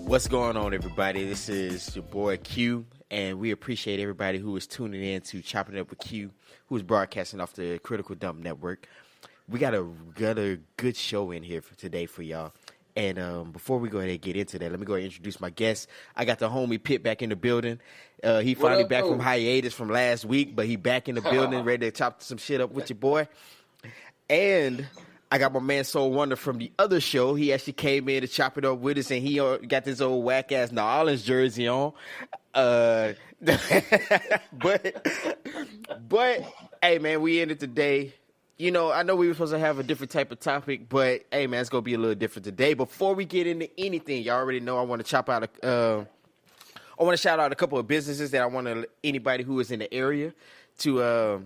What's going on, everybody? This is your boy Q, and we appreciate everybody who is tuning in to Chopping It Up with Q, who is broadcasting off the Critical Dump Network. We got a good show in here for today for y'all. And before we go ahead and get into that, let me go ahead and introduce my guest. I got the homie Pitt back in the building. He finally back from hiatus from last week, but he back in the building, ready to chop some shit up with your boy. And I got my man Soulwonder from the other show. He actually came in to chop it up with us, and he got this old whack-ass New Orleans jersey on. But hey, man, we ended today. You know, I know we were supposed to have a different type of topic, but hey, man, it's gonna be a little different today. Before we get into anything, y'all already know I want to shout out a couple of businesses that I want anybody who is in the area to,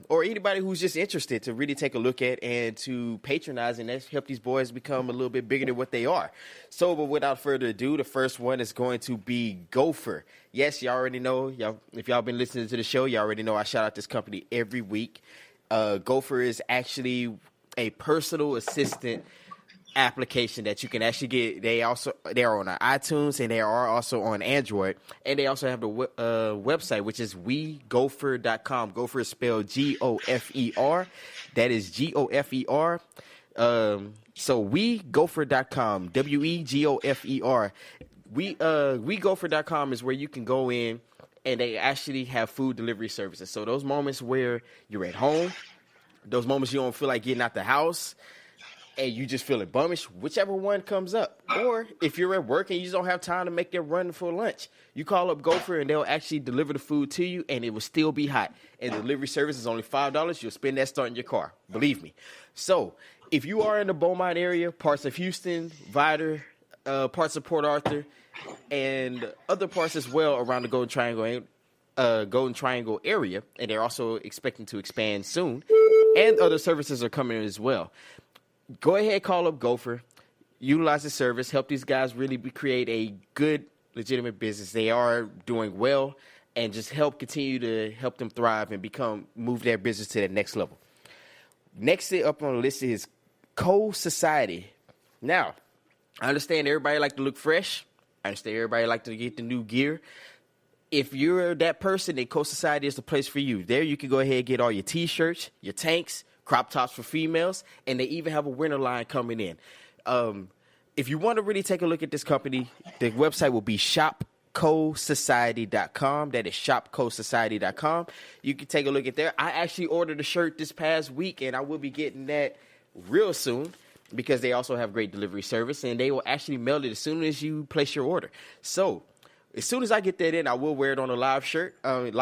or anybody who's just interested to really take a look at and to patronize and help these boys become a little bit bigger than what they are. So, but without further ado, the first one is going to be Gopher. Yes, y'all already know. If y'all been listening to the show, y'all already know I shout out this company every week. Gopher is actually a personal assistant application that you can actually get. They are on iTunes, and they are also on Android, and they also have the website, which is wegopher.com. Gopher is spelled Gopher. That is Gopher. So wegopher.com. Wegopher. Wegopher.com is where you can go in, and they actually have food delivery services. So those moments where you're at home, those moments you don't feel like getting out the house, and you just feeling bummish, whichever one comes up. Or if you're at work and you just don't have time to make that run for lunch, you call up Gopher and they'll actually deliver the food to you, and it will still be hot. And the delivery service is only $5. You'll spend that starting your car. Believe me. So if you are in the Beaumont area, parts of Houston, Vidor, parts of Port Arthur, and other parts as well around the Golden Triangle area, and they're also expecting to expand soon, and other services are coming in as well. Go ahead, call up Gopher, utilize the service, help these guys really create a good, legitimate business. They are doing well, and just continue to help them thrive and move their business to the next level. Next up on the list is Co Society. Now, I understand everybody like to look fresh. I understand everybody like to get the new gear. If you're that person, then Co Society is the place for you. There you can go ahead and get all your T-shirts, your tanks, crop tops for females, and they even have a winter line coming in. If you want to really take a look at this company, the website will be shopcosociety.com. That is shopcosociety.com. You can take a look at there. I actually ordered a shirt this past week, and I will be getting that real soon, because they also have great delivery service, and they will actually mail it as soon as you place your order. So as soon as I get that in, I will wear it on a live show, and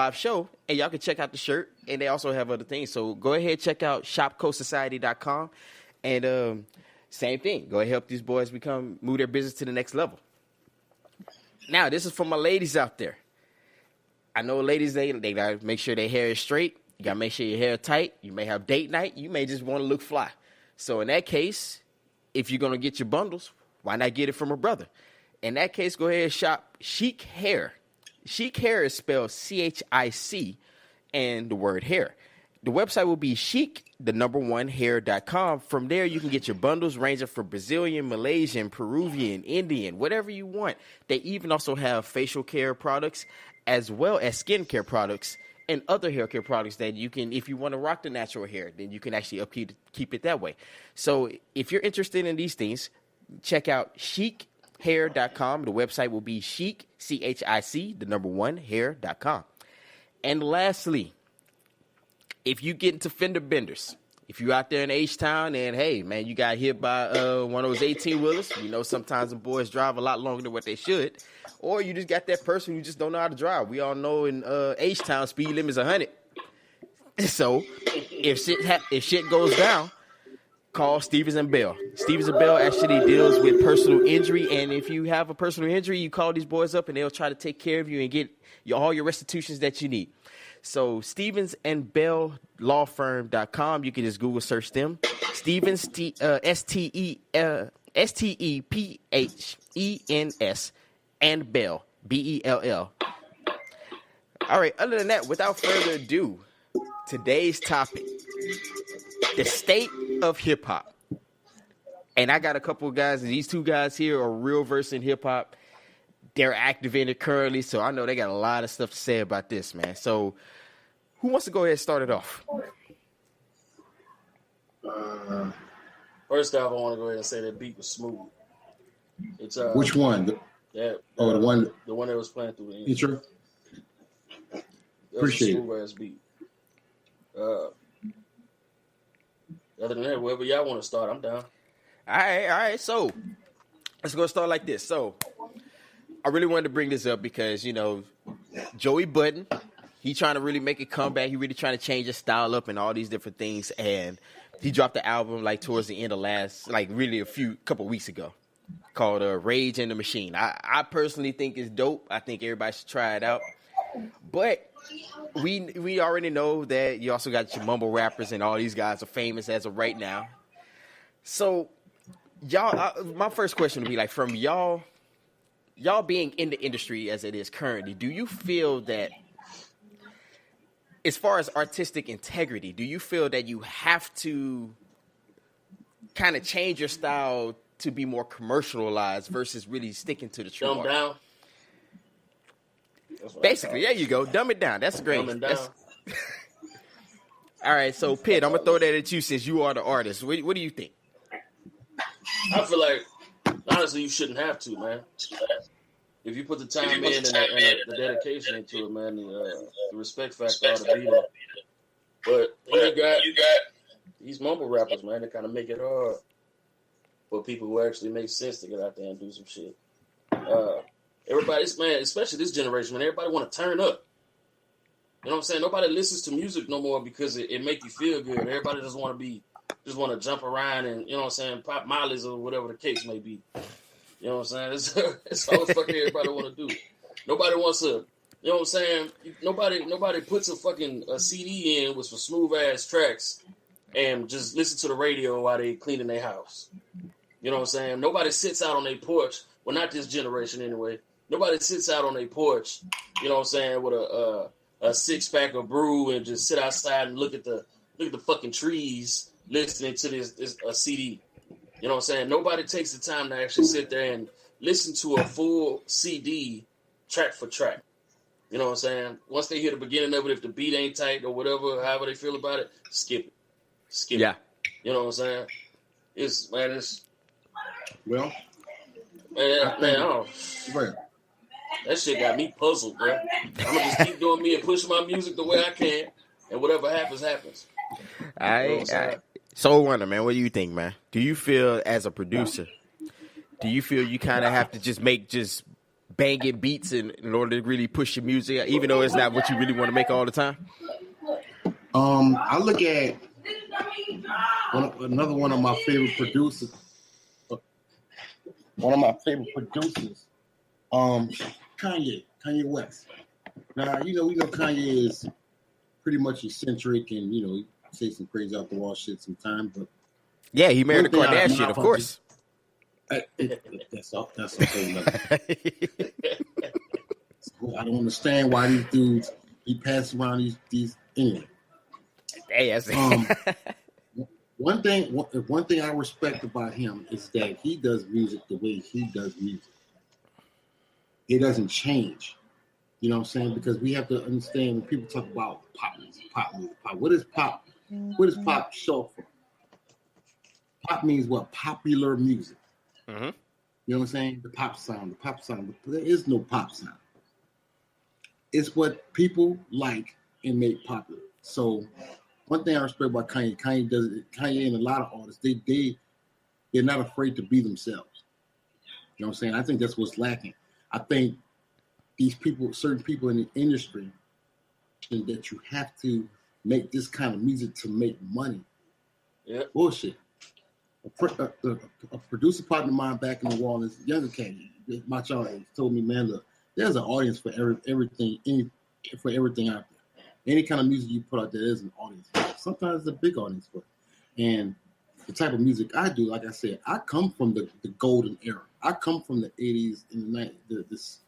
y'all can check out the shirt, and they also have other things. So go ahead, check out shopcosociety.com, and same thing. Go ahead, help these boys move their business to the next level. Now, this is for my ladies out there. I know ladies, they got to make sure their hair is straight. You got to make sure your hair is tight. You may have date night. You may just want to look fly. So in that case, if you're going to get your bundles, why not get it from a brother? In that case, go ahead and shop Chic Hair. Chic Hair is spelled CHIC and the word hair. The website will be chic1hair.com. From there, you can get your bundles ranging from Brazilian, Malaysian, Peruvian, Indian, whatever you want. They even also have facial care products as well as skincare products and other hair care products that you can, if you want to rock the natural hair, then you can actually keep it that way. So if you're interested in these things, check out chichair.com. The website will be chic, CHIC, the number 1, hair.com. And lastly, if you get into fender benders, if you're out there in H-Town and, hey, man, you got hit by one of those 18-wheelers, you know sometimes the boys drive a lot longer than what they should, or you just got that person who just don't know how to drive. We all know in H-Town, speed limit is 100. So if shit goes down, call Stevens and Bell. Stevens and Bell actually deals with personal injury, and if you have a personal injury, you call these boys up, and they'll try to take care of you and get all your restitutions that you need. So Stevens and Bell lawfirm.com. You can just Google search them. Stevens, STEPHENS, and Bell, BELL. All right, other than that, without further ado, today's topic, the state of hip-hop. And I got a couple of guys, and these two guys here are real versed in hip-hop. they're active in it currently, so I know they got a lot of stuff to say about this, man. So who wants to go ahead and start it off? First off, I want to go ahead and say that beat was smooth. It's Which one? The one that was playing through the intro. Appreciate it. Smooth ass beat. Other than that, wherever y'all want to start, I'm down. All right. So let's go start like this. So I really wanted to bring this up because, you know, Joey Budden, he trying to really make a comeback. He really trying to change his style up and all these different things. And he dropped the album like towards the end of really couple weeks ago, called Rage in the Machine. I personally think it's dope. I think everybody should try it out. But we already know that you also got your mumble rappers and all these guys are famous as of right now. So y'all, my first question would be like, from y'all being in the industry as it is currently, do you feel that, as far as artistic integrity, do you feel that you have to kind of change your style to be more commercialized versus really sticking to the true art? Dumb down. Basically, there you go. Dumb it down. That's great. Dumbing down. All right, so Pitt, I'm gonna throw that at you since you are the artist. What do you think? I feel like, honestly, you shouldn't have to, man. If you put the time in and the dedication into it, man, the respect factor ought to be there. But you got these mumble rappers, man, that kind of make it hard for people who actually make sense to get out there and do some shit. Everybody's, man, especially this generation, man, everybody want to turn up. You know what I'm saying? Nobody listens to music no more because it make you feel good. Everybody just want to jump around and, you know what I'm saying, pop mollies or whatever the case may be. You know what I'm saying? It's all the fuck everybody want to do. Nobody wants to, you know what I'm saying? Nobody puts a CD in with some smooth ass tracks and just listen to the radio while they cleaning their house. You know what I'm saying? Nobody sits out on their porch. Well, not this generation anyway. Nobody sits out on their porch, you know what I'm saying, with a 6-pack of brew and just sit outside and look at the fucking trees listening to this CD. You know what I'm saying? Nobody takes the time to actually sit there and listen to a full CD track for track. You know what I'm saying? Once they hear the beginning of it, if the beat ain't tight or whatever, however they feel about it, skip it. Yeah. You know what I'm saying? Well, that shit got me puzzled, bro. I'm gonna just keep doing me and push my music the way I can, and whatever happens, happens. All right. Soulwonder, man, what do you think, man? Do you feel, as a producer, you kind of have to just make banging beats in order to really push your music, even though it's not what you really want to make all the time? I look at another one of my favorite producers. Kanye West. Now, we know Kanye is pretty much eccentric and, he say some crazy out the wall shit sometimes, but yeah, he married a Kardashian, of course. That's all. That's okay. So I don't understand why these dudes he pass around these anyway. Hey, one thing I respect about him is that he does music the way he does music. It doesn't change. You know what I'm saying? Because we have to understand when people talk about pop music. What is pop? What is pop short for? Pop means what? Popular music. Mm-hmm. You know what I'm saying? The pop sound. But there is no pop sound. It's what people like and make popular. So one thing I respect about Kanye does it. Kanye and a lot of artists, they're not afraid to be themselves. You know what I'm saying? I think that's what's lacking. I think certain people in the industry, and that you have to make this kind of music to make money. Yeah. Bullshit. A producer partner of mine back in New Orleans, younger cat, my child told me, man, look, there's an audience for everything out there. Any kind of music you put out there, there's an audience for it. Sometimes it's a big audience for it. And the type of music I do, like I said, I come from the golden era. I come from the 80s and the 90s, this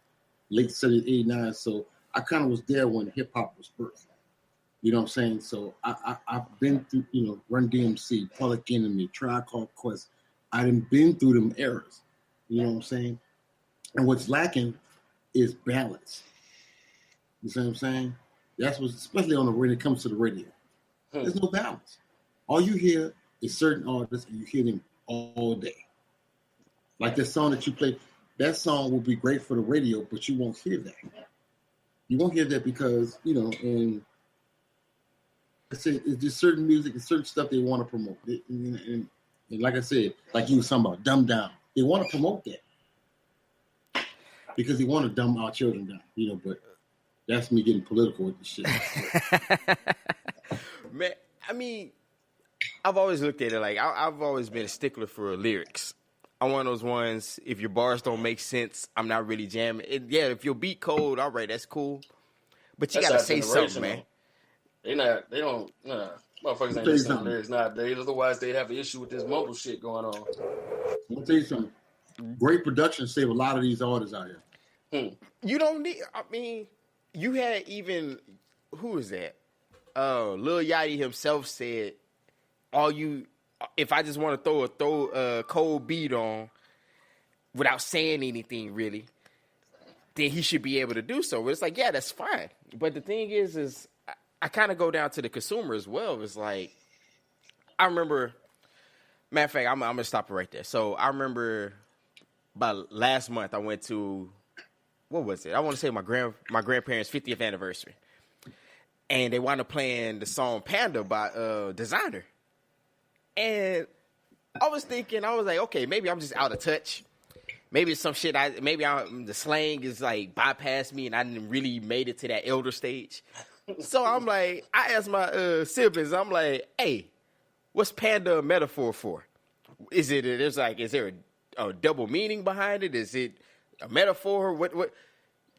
late 70s, 89. So I kind of was there when hip hop was birthed. You know what I'm saying? So I've been through, Run DMC, Public Enemy, Tribe Called Quest. I done been through them eras. You know what I'm saying? And what's lacking is balance. You see what I'm saying? That's what, especially when it comes to the radio. There's no balance. All you hear is certain artists, and you hear them all day. Like that song that you play, that song will be great for the radio, but you won't hear that. You won't hear that because, and it's just certain music and certain stuff they want to promote. And like I said, like you were talking about, dumb down. They want to promote that because they want to dumb our children down, but that's me getting political with this shit. Man, I mean, I've always looked at it like I've always been a stickler for lyrics. I'm one of those ones, if your bars don't make sense, I'm not really jamming. If your beat cold, all right, that's cool. But you got to say something, man. They don't, motherfuckers ain't listening to lyrics nowadays. Otherwise, they'd have an issue with this mumble shit going on. I'll tell you something. Great production save a lot of these artists out here. You don't need, you had even, who is that? Lil Yachty himself said, if I just want to throw a cold beat on without saying anything really, then he should be able to do so. It's like, yeah, that's fine. But the thing is I kind of go down to the consumer as well. It's like, I remember, matter of fact, I'm going to stop it right there. So I remember about last month I went to, what was it? I want to say my grandparents' 50th anniversary. And they wound up playing the song Panda by Designer. And I was like, okay, maybe I'm just out of touch. Maybe it's some shit, the slang is like bypassed me and I didn't really made it to that elder stage. So I'm like, I asked my siblings, I'm like, hey, what's Panda a metaphor for? Is there a double meaning behind it? Is it a metaphor? What?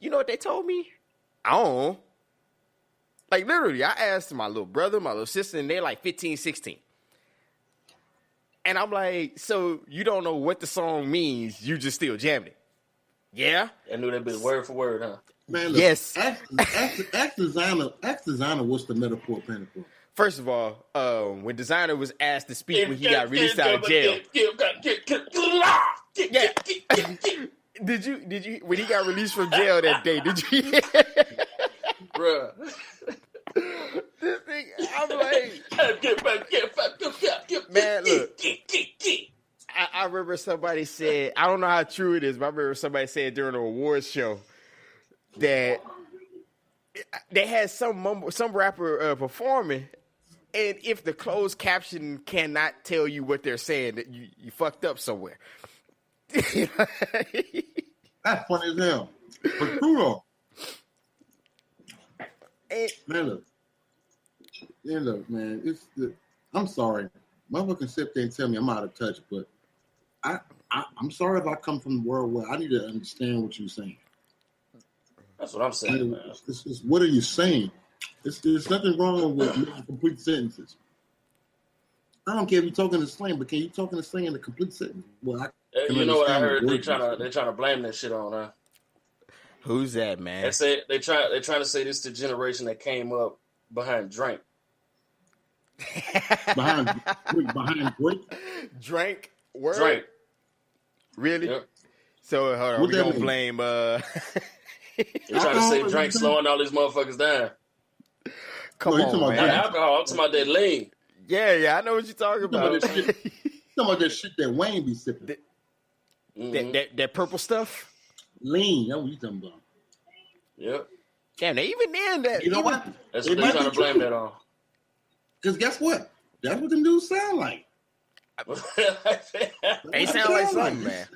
You know what they told me? I don't know. Like, literally, I asked my little brother, my little sister, and they're like 15, 16. And I'm like, so you don't know what the song means, you just still jamming it. Yeah? I knew that bit word for word, huh? Man, look, yes. Ask Designer what's the metaphor of Panda for. First of all, when Designer was asked to speak when he got released out of jail. Yeah. Did you, when he got released from jail that day, did you hear? Bruh. This thing, I'm like, man, look. I remember somebody said, I don't know how true it is, but I remember somebody said during an awards show that they had some rapper performing, and if the closed caption cannot tell you what they're saying, that you fucked up somewhere. That's funny as hell. But true though. Man, look, man. I'm sorry. Motherfucker sit there and tell me I'm out of touch, but I'm sorry if I come from the world where I need to understand what you're saying. That's what I'm saying, man. What are you saying? There's nothing wrong with making complete sentences. I don't care if you're talking in slang, but can you talk in slang in a complete sentence? Well, you know what I heard? They're trying to blame that shit on, huh? Who's that, man? They're trying to say this the generation that came up behind Drink. behind Drake? Drink? Word? Drink. Really? Yep. So, hold on. We're going to blame... They're trying to say Drink slowing all these motherfuckers down. Come on, man. Not alcohol. I'm talking about that lean. Yeah, I know what you're talking about. Talking about that shit that Wayne be sipping. That purple stuff? Lean, that's what you talking about. Yep. Damn, even then that... You know what? That's what they're trying to blame that on. Because guess what? That's what them dudes sound like. They sound like something, man.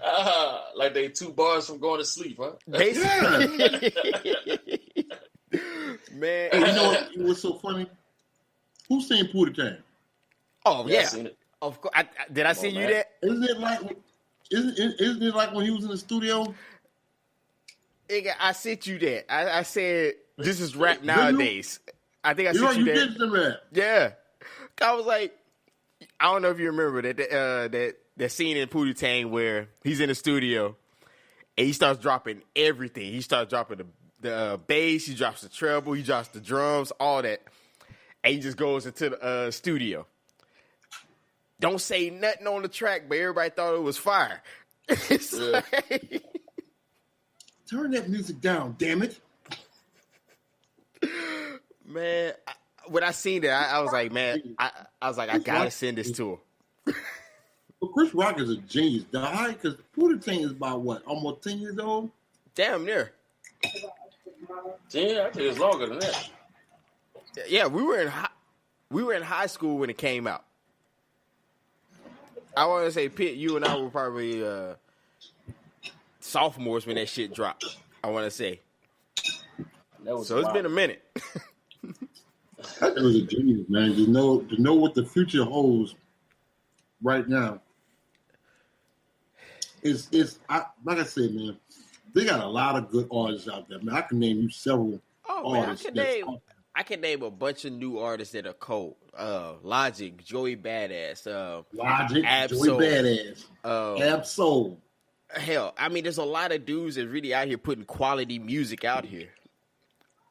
Like they 2 bars from going to sleep, huh? They man. Hey, you know what's so funny? Who seen Pootie Tang? Oh, yeah. I seen it. Of course. Did I send you that? Isn't it like when he was in the studio? I sent you that. I said, this is rap nowadays. I think I sent you that. Did that. Yeah. I was like, I don't know if you remember that scene in Pootie Tang where he's in the studio and he starts dropping everything. He starts dropping the bass, he drops the treble, he drops the drums, all that. And he just goes into the studio. Don't say nothing on the track, but everybody thought it was fire. It's like... Turn that music down, damn it. Man, when I seen that, I was like, man, I was like, I gotta send this to him. But Chris Rock is a genius, dog. Because Pootie Tang is about what, almost 10 years old? Damn near. 10, I think it's longer than that. Yeah, we were in high school when it came out. I want to say, Pitt, you and I were probably sophomores when that shit dropped. I want to say. So it's been a minute. It was a genius, man. To know what the future holds right now. Like I said, man, they got a lot of good artists out there. Man, I can name you several artists. I can name a bunch of new artists that are cold. Logic, Joey Badass. Logic, Ab-Soul, Joey Badass. Ab-Soul. Hell, I mean, there's a lot of dudes that really out here putting quality music out here.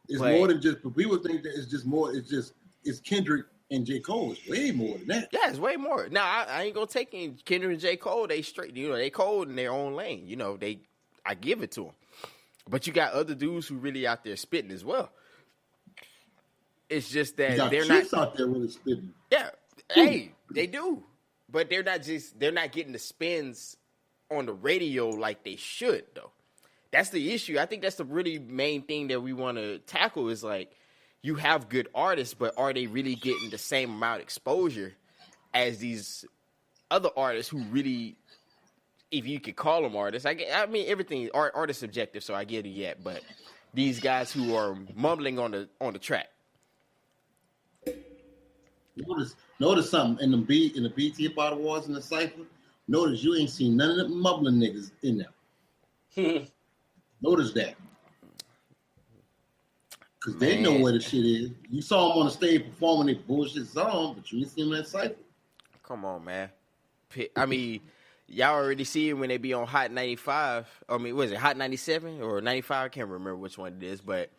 It's more than just, but people think that it's just more, it's Kendrick and J. Cole. It's way more than that. Yeah, it's way more. Now, I ain't gonna take in Kendrick and J. Cole. They straight, they cold in their own lane. I give it to them. But you got other dudes who really out there spitting as well. It's just that they're not out there really spitting. Yeah, hey, they do, but they're not getting the spins on the radio like they should though. That's the issue. I think that's the really main thing that we want to tackle is like you have good artists, but are they really getting the same amount of exposure as these other artists who really, if you could call them artists, I mean everything art is subjective, so I get it yet, but these guys who are mumbling on the track. Notice something in the BT Hip Hop Awards in the Cypher. Notice you ain't seen none of them mumbling niggas in there. Notice that. Because they know where the shit is. You saw them on the stage performing their bullshit song, but you ain't seen them in that Cypher. Come on, man. I mean, y'all already see it when they be on Hot 95. I mean, what is it, Hot 97 or 95? I can't remember which one it is, but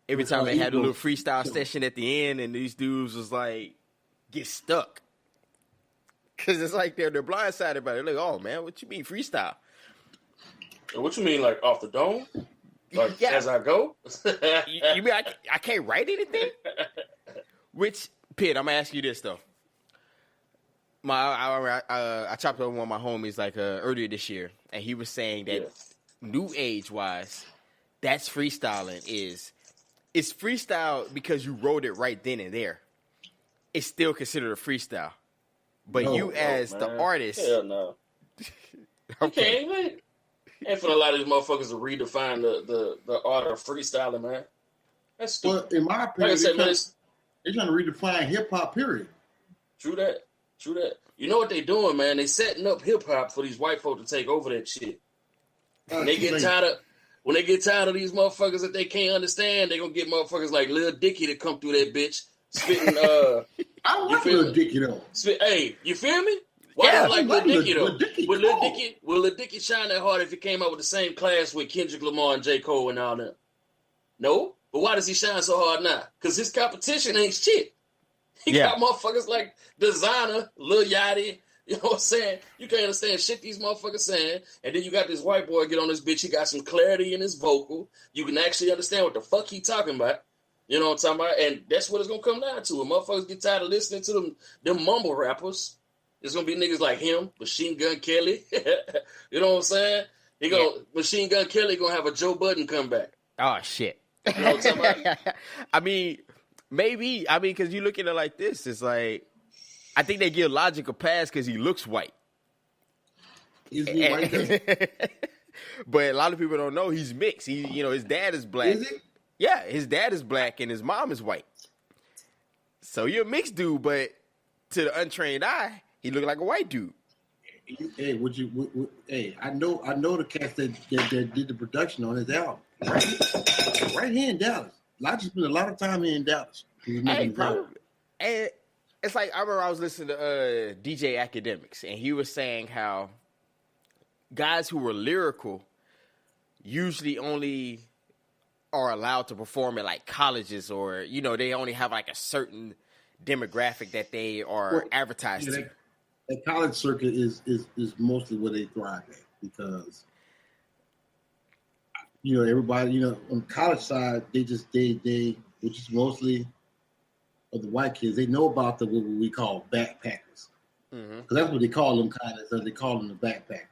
every time they had a little freestyle session at the end and these dudes was like, get stuck. Because it's like they're blindsided by it. Like, oh, man, what you mean freestyle? What you mean, like off the dome? Like as I go? you mean I can't write anything? Which, Pitt, I'm going to ask you this, though. I chopped up with one of my homies like earlier this year, and he was saying that new age-wise, that's freestyling it's freestyle because you wrote it right then and there. It's still considered a freestyle. But the artist... Hell no. Okay. You can't, man. Ain't for a lot of these motherfuckers to redefine the art of freestyling, man. That's stupid. Well, in my opinion, like I said, they're trying to redefine hip-hop, period. True that. You know what they doing, man? They setting up hip-hop for these white folk to take over that shit. When they get tired of these motherfuckers that they can't understand, they gonna get motherfuckers like Lil Dicky to come through that bitch spitting. I like Lil Dicky though. Hey, you feel me? Why do you like Lil Dicky though? Will Lil Dicky shine that hard if he came out with the same class with Kendrick Lamar and J. Cole and all that? No, but why does he shine so hard now? Because his competition ain't shit. He got motherfuckers like Designer, Lil Yachty. You know what I'm saying? You can't understand shit these motherfuckers saying. And then you got this white boy get on this bitch. He got some clarity in his vocal. You can actually understand what the fuck he talking about. You know what I'm talking about? And that's what it's going to come down to. When motherfuckers get tired of listening to them mumble rappers, it's going to be niggas like him, Machine Gun Kelly. You know what I'm saying? Machine Gun Kelly going to have a Joe Budden comeback. Oh, shit. You know what I'm talking about? I mean, maybe. I mean, because you look at it like this. It's like, I think they give Logic a pass because he looks white. Is he white? But a lot of people don't know he's mixed. His dad is black. Is he? Yeah, his dad is black and his mom is white. So you're a mixed dude, but to the untrained eye, he look like a white dude. Hey, I know the cats that did the production on his album. Right here in Dallas. Logic spent a lot of time here in Dallas. Hey, probably. And it's like, I remember I was listening to DJ Academics, and he was saying how guys who were lyrical usually only are allowed to perform at like colleges, or they only have like a certain demographic that they are advertised to. The college circuit is mostly where they thrive at, because everybody, on the college side, they which is mostly of the white kids, they know about what we call backpackers. Because that's what they call them, kind of. So they call them the backpackers.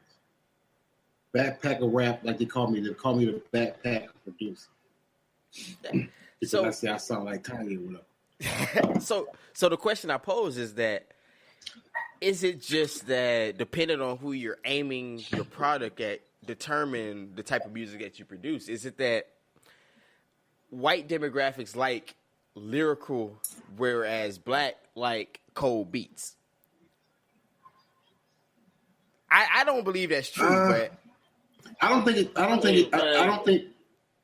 Backpacker rap, like they call me the backpacker producer. Because I sound like Kanye or whatever. So the question I pose is that, is it just that depending on who you're aiming your product at, determine the type of music that you produce? Is it that white demographics like lyrical, whereas black like cold beats? I don't believe that's true, but I don't think.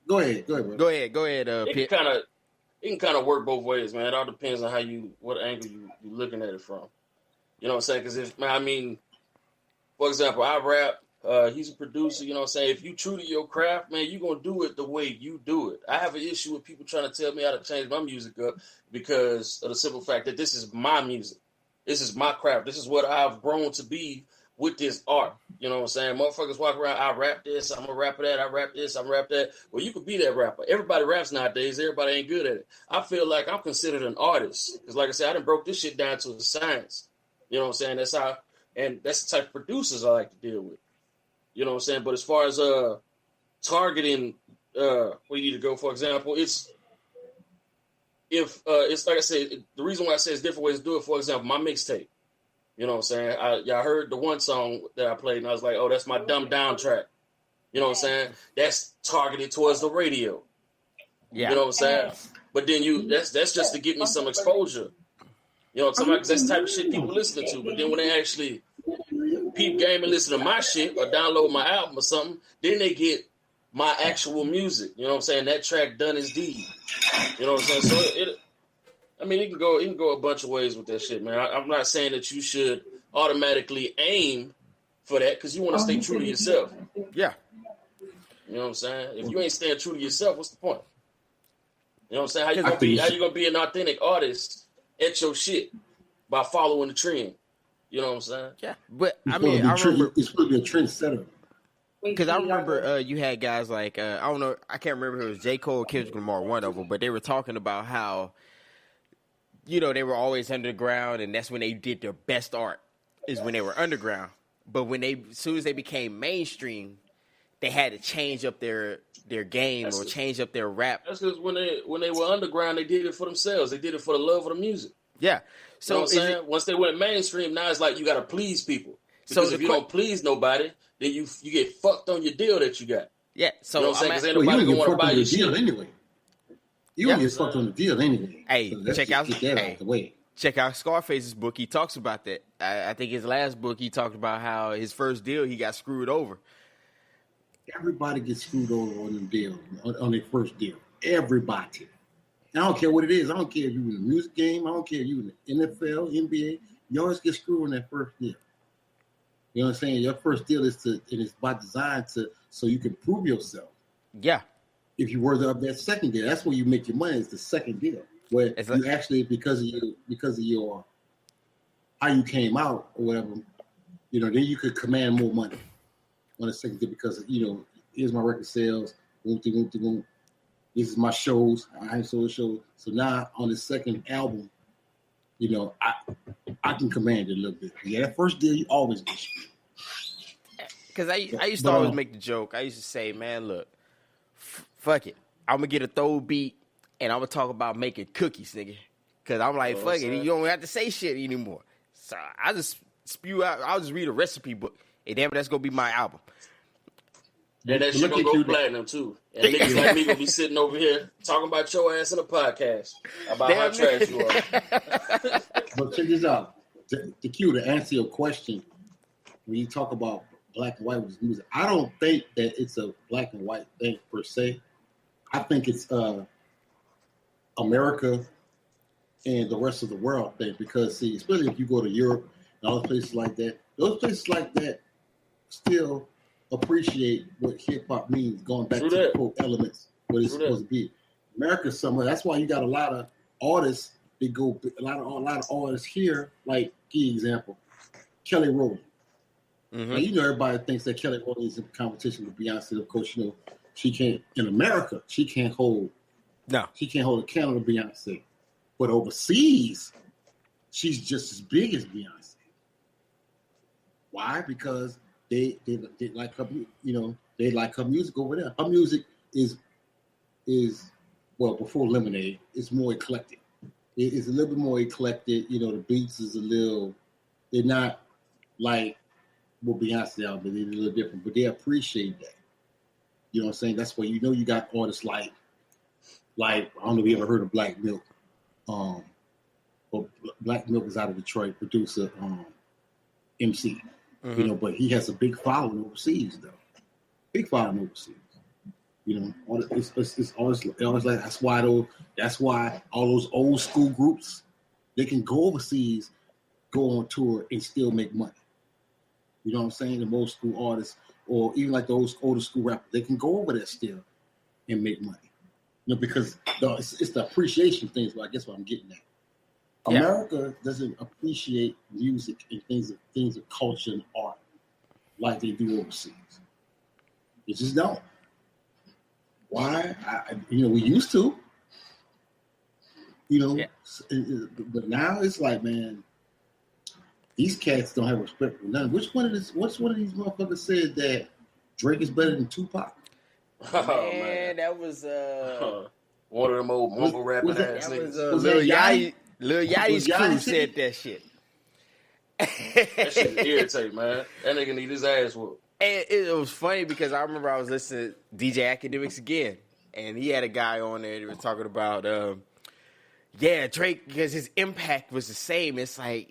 Go ahead, bro. Go ahead. It can kind of work both ways, man. It all depends on what angle you're looking at it from. You know what I'm saying? Because for example, I rap. He's a producer. You know what I'm saying? If you true to your craft, man, you're gonna do it the way you do it. I have an issue with people trying to tell me how to change my music up because of the simple fact that this is my music. This is my craft. This is what I've grown to be with this art. You know what I'm saying? Motherfuckers walk around, I rap this, I'm a rapper that, I rap this, I'm a rap that. Well, you could be that rapper. Everybody raps nowadays. Everybody ain't good at it. I feel like I'm considered an artist. Because like I said, I done broke this shit down to a science. You know what I'm saying? That's the type of producers I like to deal with. You know what I'm saying? But as far as targeting where you need to go, for example, it's like I said, the reason why I say it's different ways to do it, for example, my mixtape. You know what I'm saying? Y'all heard the one song that I played, and I was like, oh, that's my dumbed down track. You know what I'm saying? That's targeted towards the radio. Yeah. You know what I'm saying? But then that's just to get me some exposure. You know what I'm saying? Because that's the type of shit people listen to. But then when they actually peep game and listen to my shit or download my album or something, then they get my actual music. You know what I'm saying? That track done is deed. You know what I'm saying? So it can go a bunch of ways with that shit, man. I'm not saying that you should automatically aim for that because you want to stay true to yourself. Yeah. You know what I'm saying? If you ain't staying true to yourself, what's the point? You know what I'm saying? How you gonna be an authentic artist at your shit by following the trend? You know what I'm saying? Yeah, but I remember it's supposed to be a trendsetter. Because I remember you had guys like I don't know, I can't remember if it was J. Cole, Kendrick Lamar, one of them, but they were talking about how they were always underground, and that's when they did their best art, is when they were underground. But as soon as they became mainstream, they had to change up their game or change up their rap. That's because when they were underground, they did it for themselves. They did it for the love of the music. Yeah. So you know what I'm saying? Once they went mainstream, now it's like you got to please people. Because if you don't please nobody, then you get fucked on your deal that you got. Yeah. So you know what I'm saying? Because ain't nobody going to want to buy your shit anyway. You don't get fucked on the deal anyway. Hey, so check out the way. Check out Scarface's book. He talks about that. I think his last book, he talked about how his first deal, he got screwed over. Everybody gets screwed over on them deals, on their first deal. Everybody. I don't care what it is. I don't care if you're in the music game. I don't care if you're in the NFL, NBA. You always get screwed on that first deal. You know what I'm saying? Your first deal is by design so you can prove yourself. Yeah. If you were of that second deal, that's where you make your money. Is the second deal, where you actually because of your how you came out or whatever, then you could command more money on the second deal because here's my record sales. Boom. This is my shows. I sold shows. So now on the second album, I can command it a little bit. Yeah, that first deal you always get screwed. Because I used to always make the joke. I used to say, man, look. Fuck it. I'm going to get a throw beat, and I'm going to talk about making cookies, nigga. Because I'm like, fuck it. You don't have to say shit anymore. So I just spew out. I'll just read a recipe book, and damn it, that's going to be my album. And that shit going to go platinum, too. And niggas like me going to be sitting over here talking about your ass in a podcast about how trash you are. But check this out. To answer your question, when you talk about black and white with music, I don't think that it's a black and white thing per se. I think it's America and the rest of the world thing because, see, especially if you go to Europe and other places like that, those places like that still appreciate what hip-hop means, going back to the quote elements, what it's supposed to be. America's somewhere. That's why you got a lot of artists that go, a lot of artists here, like, key example, Kelly Rowland. Mm-hmm. Now, everybody thinks that Kelly Rowland is in competition with Beyonce. Of course, She can't in America. She can't hold No. a candle to Beyonce. But overseas, she's just as big as Beyonce. Why? Because they like her, they like her music over there. Her music is well, before Lemonade, it's more eclectic. It's a little bit more eclectic. The beats is they're not like what Beyonce are, but they're a little different. But they appreciate that. You know what I'm saying? That's why you got artists like I don't know if you ever heard of Black Milk. But Black Milk is out of Detroit, producer, MC. Mm-hmm. But he has a big following overseas, though. Big following overseas. It's always like that's why all those old school groups, they can go overseas, go on tour, and still make money. You know what I'm saying? The old school artists, or even like those older school rappers, they can go over there still and make money. Because it's the appreciation things. But I guess what I'm getting at. Yeah. America doesn't appreciate music and things of culture and art like they do overseas. They just don't. Why? We used to. Yeah. But now it's like, man, these cats don't have respect for none. Which one of these motherfuckers said that Drake is better than Tupac? Oh, Man, that was one of them old mumble rapping ass that was niggas. Lil Yachty? Yachty's Was crew Yachty said that shit. That shit irritate, man. That nigga need his ass whooped. And it was funny because I remember I was listening to DJ Academics again, and he had a guy on there that was talking about, Drake, because his impact was the same. It's like,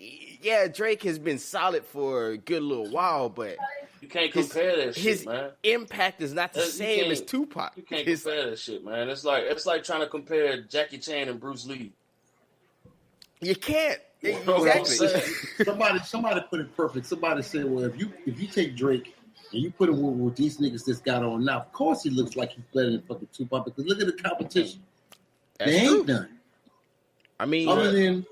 Drake has been solid for a good little while, but you can't compare that shit, man. His impact is not the same as Tupac. You can't compare that shit, man. It's like trying to compare Jackie Chan and Bruce Lee. You can't. You know what I'm Exactly. saying? Somebody put it perfect. Somebody said, well, if you take Drake and you put him with these niggas that's got on now, of course he looks like he's better than fucking Tupac, because look at the competition. That's they ain't true. done. I mean, Other than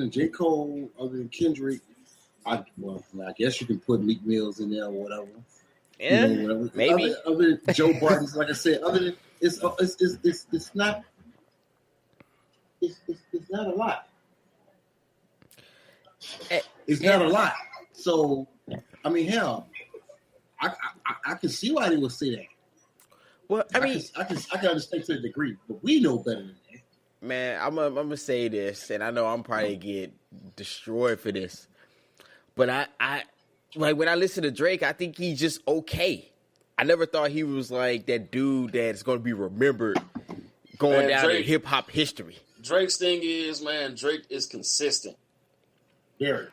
J. Cole, other than Kendrick, I guess you can put Meek Mills in there or whatever. yeah, Whatever. maybe. Other than Joe Budden's, like I said, other than it's not a lot. It's not a lot. So I mean, hell, I can see why they would say that. Well, I mean, I can understand to a degree, but we know better than that. man, I'm gonna say this, and I know I'm probably get destroyed for this, but I like when I listen to Drake, I think he's just okay. I never thought he was like that dude that's gonna be remembered going down in hip hop history. Drake's thing is, man, Drake is consistent. Very.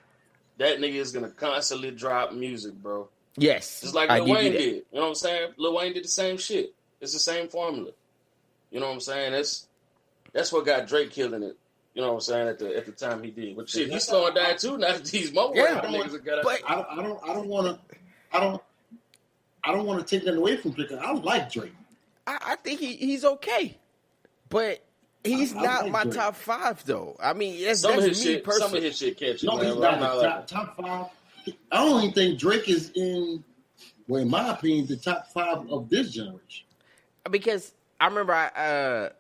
That nigga is gonna constantly drop music, bro. Yes, Just like Lil Wayne did. You know what I'm saying? Lil Wayne did the same shit. It's the same formula. You know what I'm saying? That's what got Drake killing it. You know what I'm saying? At the time he did. But shit, he's slowing down too. Now that these mumble rapper niggas have got it. But I don't want to take that away from Drake. I like Drake. I think he's okay, but he's not like my Drake. top 5 though. I mean, that's Some of me his shit personally. catchy, No, man. he's but not I'm not the like top 5. I don't even think Drake is in, well, in my opinion, the top 5 of this generation. Because I remember I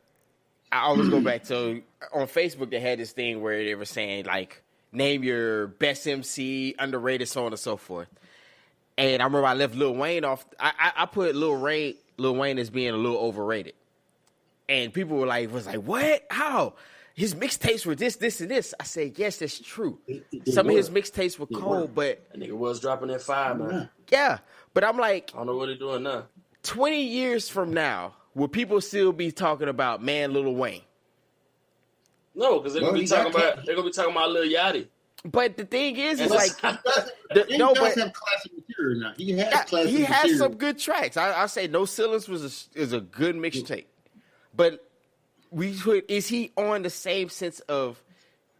always go back to on Facebook they had this thing where they were saying like name your best MC, underrated, so on and so forth. And I remember I left Lil Wayne off. I put Lil Wayne as being a little overrated, and people was like, what? How? His mixtapes were this, and this. I said, yes, that's true. Some of his mixtapes were cold, but that nigga was dropping that 5, man. yeah. But I'm like, I don't know what he doing now. 20 years from now, will people still be talking about man Lil Wayne? No, because they're gonna be talking about Lil Yachty. But the thing is And like He does have classic material now. He has classic he has material. some good tracks. I say No Ceilings is a good mixtape. But is he on the same sense of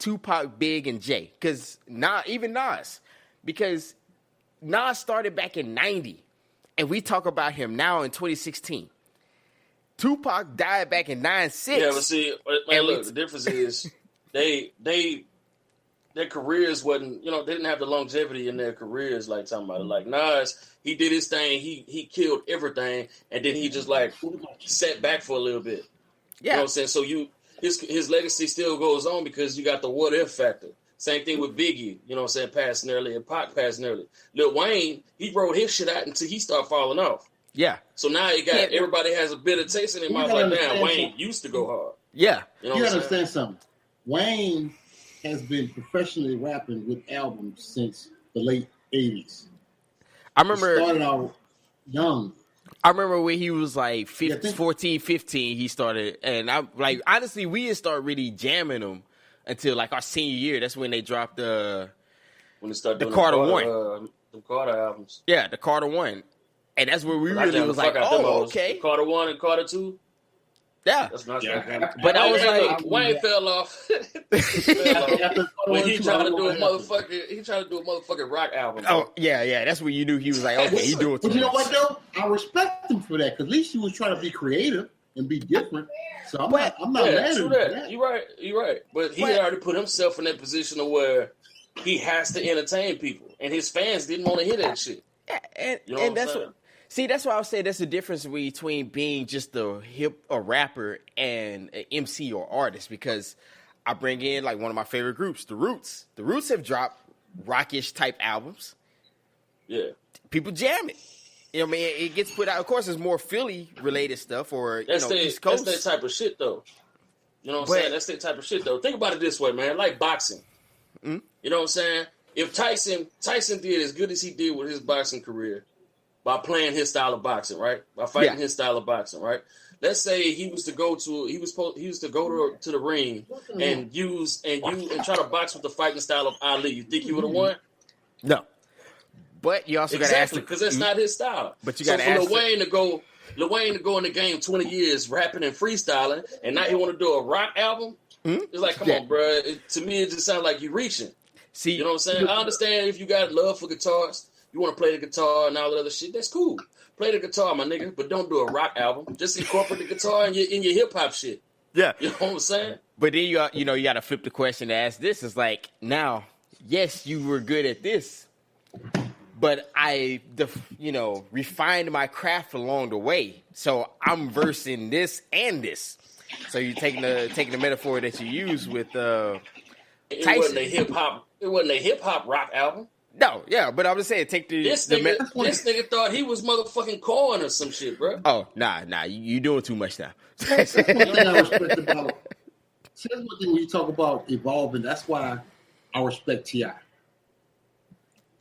Tupac, Big, and Jay? Because even Nas. Because Nas started back in 90. And we talk about him now in 2016. Tupac died back in 96. Yeah, but see, man, look, the difference is they their careers wasn't, they didn't have the longevity in their careers like talking about it. Like Nas, he did his thing, he killed everything, and then he just like sat back for a little bit. Yeah. You know what I'm saying? So his legacy still goes on because you got the what if factor. Same thing with Biggie, you know what I'm saying, passing early, and Pac passing early. Lil Wayne, he wrote his shit out until he started falling off. Yeah. So now everybody has a bitter taste in their mouth like, damn, Wayne used to go hard. Yeah. You gotta understand something. Wayne has been professionally rapping with albums since the late 80s. I remember he started out young. I remember when he was like 14, 15, he started, and I like honestly, we didn't start really jamming him until like our senior year. That's when they dropped when they started doing Carter One, the Carter albums. Yeah, the Carter One, and that's where we really was like, oh, okay, Carter 1 and Carter 2. Yeah, that's not but I was like, Wayne fell off. When he tried to do a motherfucking rock album. Oh yeah, that's when you knew he was like, okay, he doing too much. But you know what though? I respect him for that because at least he was trying to be creative and be different. So I'm not mad at him. That. You're right. But he had already put himself in that position of where he has to entertain people, and his fans didn't want to hear that shit. Yeah, and that's what. See, that's why I would say there's a difference between being just a rapper and an MC or artist, because I bring in like one of my favorite groups, The Roots. The Roots have dropped rockish type albums. Yeah. People jam it. You know what I mean? It gets put out. Of course, it's more Philly related stuff or East Coast. That's that type of shit though. You know what I'm saying? That's that type of shit though. Think about it this way, man. Like boxing. Mm-hmm. You know what I'm saying? If Tyson did as good as he did with his boxing career, by playing his style of boxing, right? By fighting his style of boxing, right? Let's say he was to go to the ring and try to box with the fighting style of Ali. You think he would have won? No. But you also got to ask because that's not his style. But you got to ask Lil Wayne to go in the game 20 years rapping and freestyling, and now he want to do a rock album. Mm-hmm. It's like, come on, bro. To me, it just sounds like you reaching. See, you know what I'm saying? I understand if you got love for guitars. You want to play the guitar and all that other shit, that's cool. Play the guitar, my nigga, but don't do a rock album. Just incorporate the guitar in your hip-hop shit. Yeah. You know what I'm saying? But then you got to flip the question to ask this. It's like, now, yes, you were good at this, but I refined my craft along the way. So I'm versing this and this. So you're taking the metaphor that you use with Tyson. It wasn't a hip-hop rock album. No, yeah, but I'm just saying, this nigga thought he was motherfucking Corn or some shit, bro. Oh, nah, you doing too much now. That's one thing I respect about. See, that's one thing when you talk about evolving. That's why I respect T.I.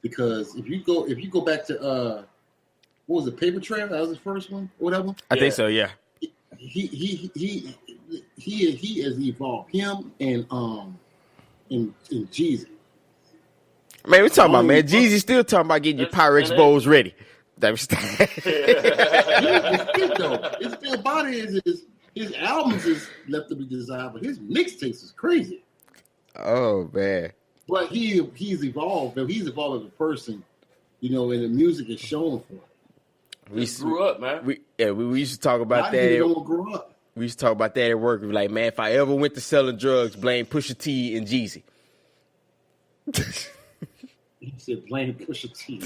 Because if you go back to what was it, Paper Trail? That was his first one, or whatever. I think so, yeah. He has evolved. Him and Jeezy. Man, we talking about, man. Jeezy still talking about getting your Pyrex bowls ready. It's still body. His albums is left to be desired, but his mixtapes is crazy. Oh man! But he's evolved. He's evolved as a person, and the music is shown for him. We grew up, man. We used to talk about that. Grew up. We used to talk about that at work. We were like, man, if I ever went to selling drugs, blame Pusha T and Jeezy. He said, blame Pusha T.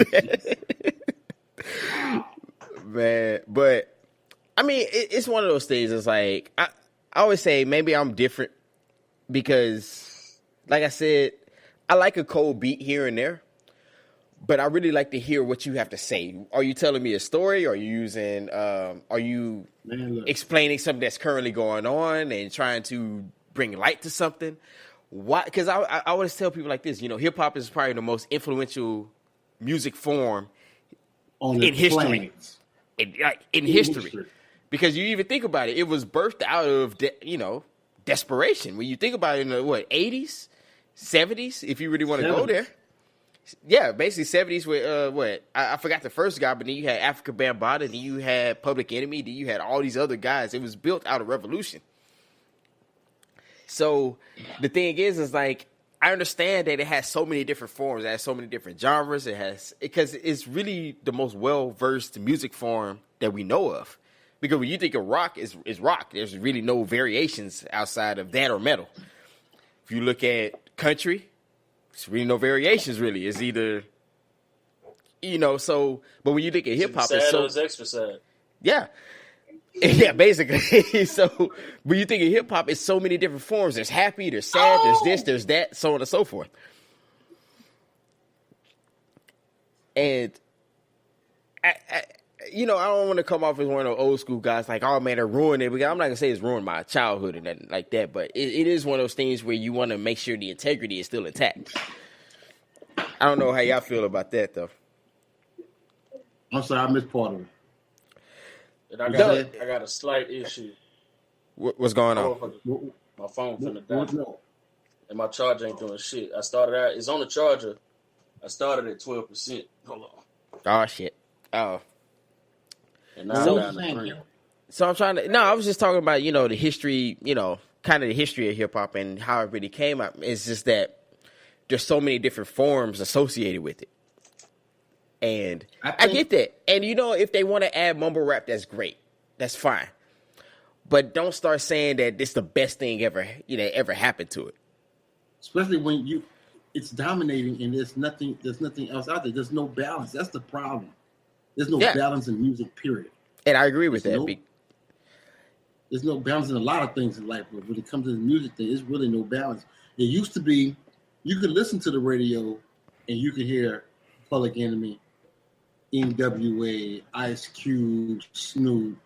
Man, but I mean, it's one of those things. It's like I always say, maybe I'm different because, like I said, I like a cold beat here and there, but I really like to hear what you have to say. Are you telling me a story? Are you explaining something that's currently going on and trying to bring light to something? Why? Because I always tell people like this. Hip hop is probably the most influential music form in history. In history. Because you even think about it, it was birthed out of desperation. When you think about it in the 80s, 70s, if you really want to go there. Yeah, basically 70s with I forgot the first guy, but then you had Africa Bambaataa, then you had Public Enemy, then you had all these other guys. It was built out of revolution. So the thing is like, I understand that it has so many different forms, it has so many different genres, because it's really the most well-versed music form that we know of. Because when you think of rock, is rock. There's really no variations outside of that or metal. If you look at country, It's really no variations. Really, it's either So, but when you think of hip hop, sad it's so or it's extra sad. yeah. Yeah, basically. So when you think of hip hop, it's so many different forms. There's happy, there's sad, there's this, there's that, so on and so forth. And I don't want to come off as one of those old school guys like, oh man, they're ruining it. Because I'm not gonna say it's ruined my childhood and nothing like that, but it is one of those things where you want to make sure the integrity is still intact. I don't know how y'all feel about that though. I'm sorry, I missed part of it. And I got a slight issue. What's going on? My phone finna die. And my charger ain't doing shit. I started out, it's on the charger. I started at 12%. Hold on. Oh, shit. Oh. And now I'm down to 3. So I'm trying to, no, I was just talking about, the history, kind of the history of hip hop and how it really came up. It's just that there's so many different forms associated with it. And I get that. And if they want to add mumble rap, that's great. That's fine. But don't start saying that this is the best thing ever happened to it. Especially when it's dominating and there's nothing else out there. There's no balance. That's the problem. There's no balance in music, period. And I agree with that. There's no balance in a lot of things in life, but when it comes to the music thing, there's really no balance. It used to be you could listen to the radio and you could hear Public Enemy, NWA, Ice Cube, Snoop,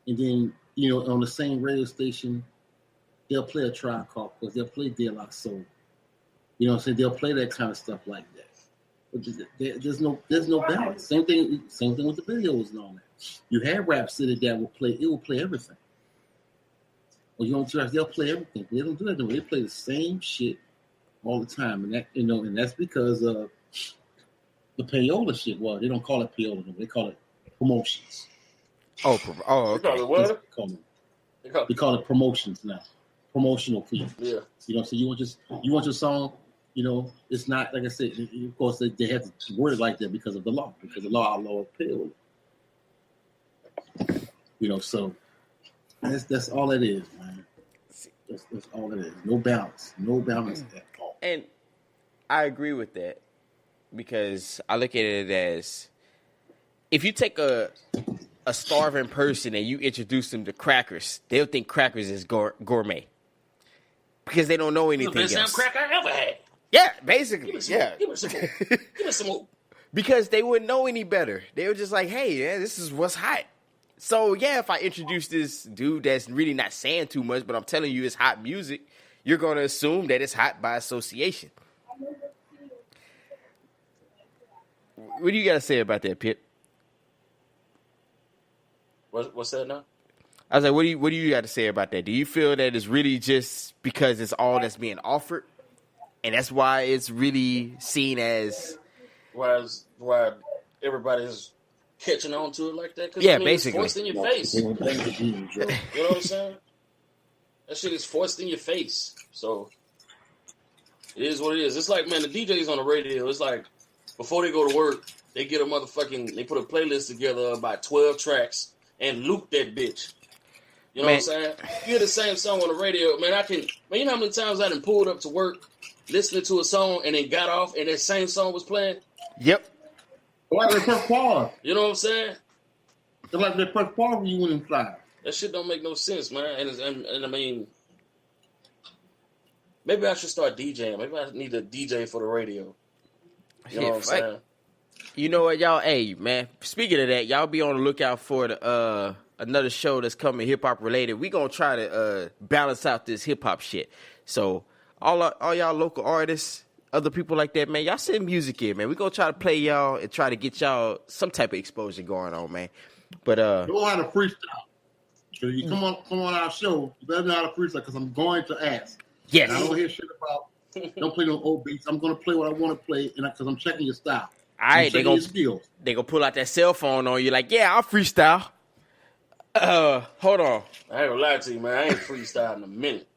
and then on the same radio station, they'll play a Tribe Called Quest, they'll play De La Soul. You know what I'm saying? They'll play that kind of stuff like that. But there's no balance. Same thing with the videos and all that. You have Rap City that will play everything. Or they'll play everything. They don't do that. They play the same shit all the time, and that and that's because of the payola shit. Well, they don't call it payola; they call it promotions. Oh, okay. They call it what? They call it promotions now. Promotional fee. Yeah. So you want your song. It's not like I said. Of course, they have to word it like that because of the law. Because the law outlawed payola. So that's all it is, man. That's all it is. No balance at all. And I agree with that because I look at it as if you take a starving person and you introduce them to crackers, they'll think crackers is gourmet because they don't know anything else. The best damn cracker I ever had. Yeah, basically. Give me some more. Because they wouldn't know any better. They were just like, hey, this is what's hot. So, if I introduce this dude that's really not saying too much, but I'm telling you it's hot music, you're going to assume that it's hot by association. What do you got to say about that, Pitt? What's that now? I was like, what do you got to say about that? Do you feel that it's really just because it's all that's being offered, and that's why it's really seen as why everybody's catching on to it like that? Yeah, basically. It's forced in your face. You know what I'm saying? That shit is forced in your face. So it is what it is. It's like, man, the DJs on the radio, it's like before they go to work, they get they put a playlist together of about 12 tracks and loop that bitch. You know what I'm saying? You hear the same song on the radio, man, you know how many times I done pulled up to work listening to a song and then got off and that same song was playing? Yep. Like they press pause. You know what I'm saying? It's like they press pause when you went inside. That shit don't make no sense, man. And I mean, maybe I should start DJing. Maybe I need a DJ for the radio. You know what I'm saying? You know what, y'all? Hey, man. Speaking of that, y'all be on the lookout for the another show that's coming hip hop related. We gonna try to balance out this hip hop shit. So all y'all local artists, other people like that, man, y'all send music in, man. We gonna try to play y'all and try to get y'all some type of exposure going on, man. But you know how to freestyle. So you come on our show, you better know how to freestyle because I'm going to ask. Yes. And I don't hear shit about. Don't play no old beats. I'm gonna play what I want to play, and because I'm checking your style. All right, they gonna pull out that cell phone on you, like, yeah, I'll freestyle. Hold on. I ain't gonna lie to you, man. I ain't freestyle in a minute.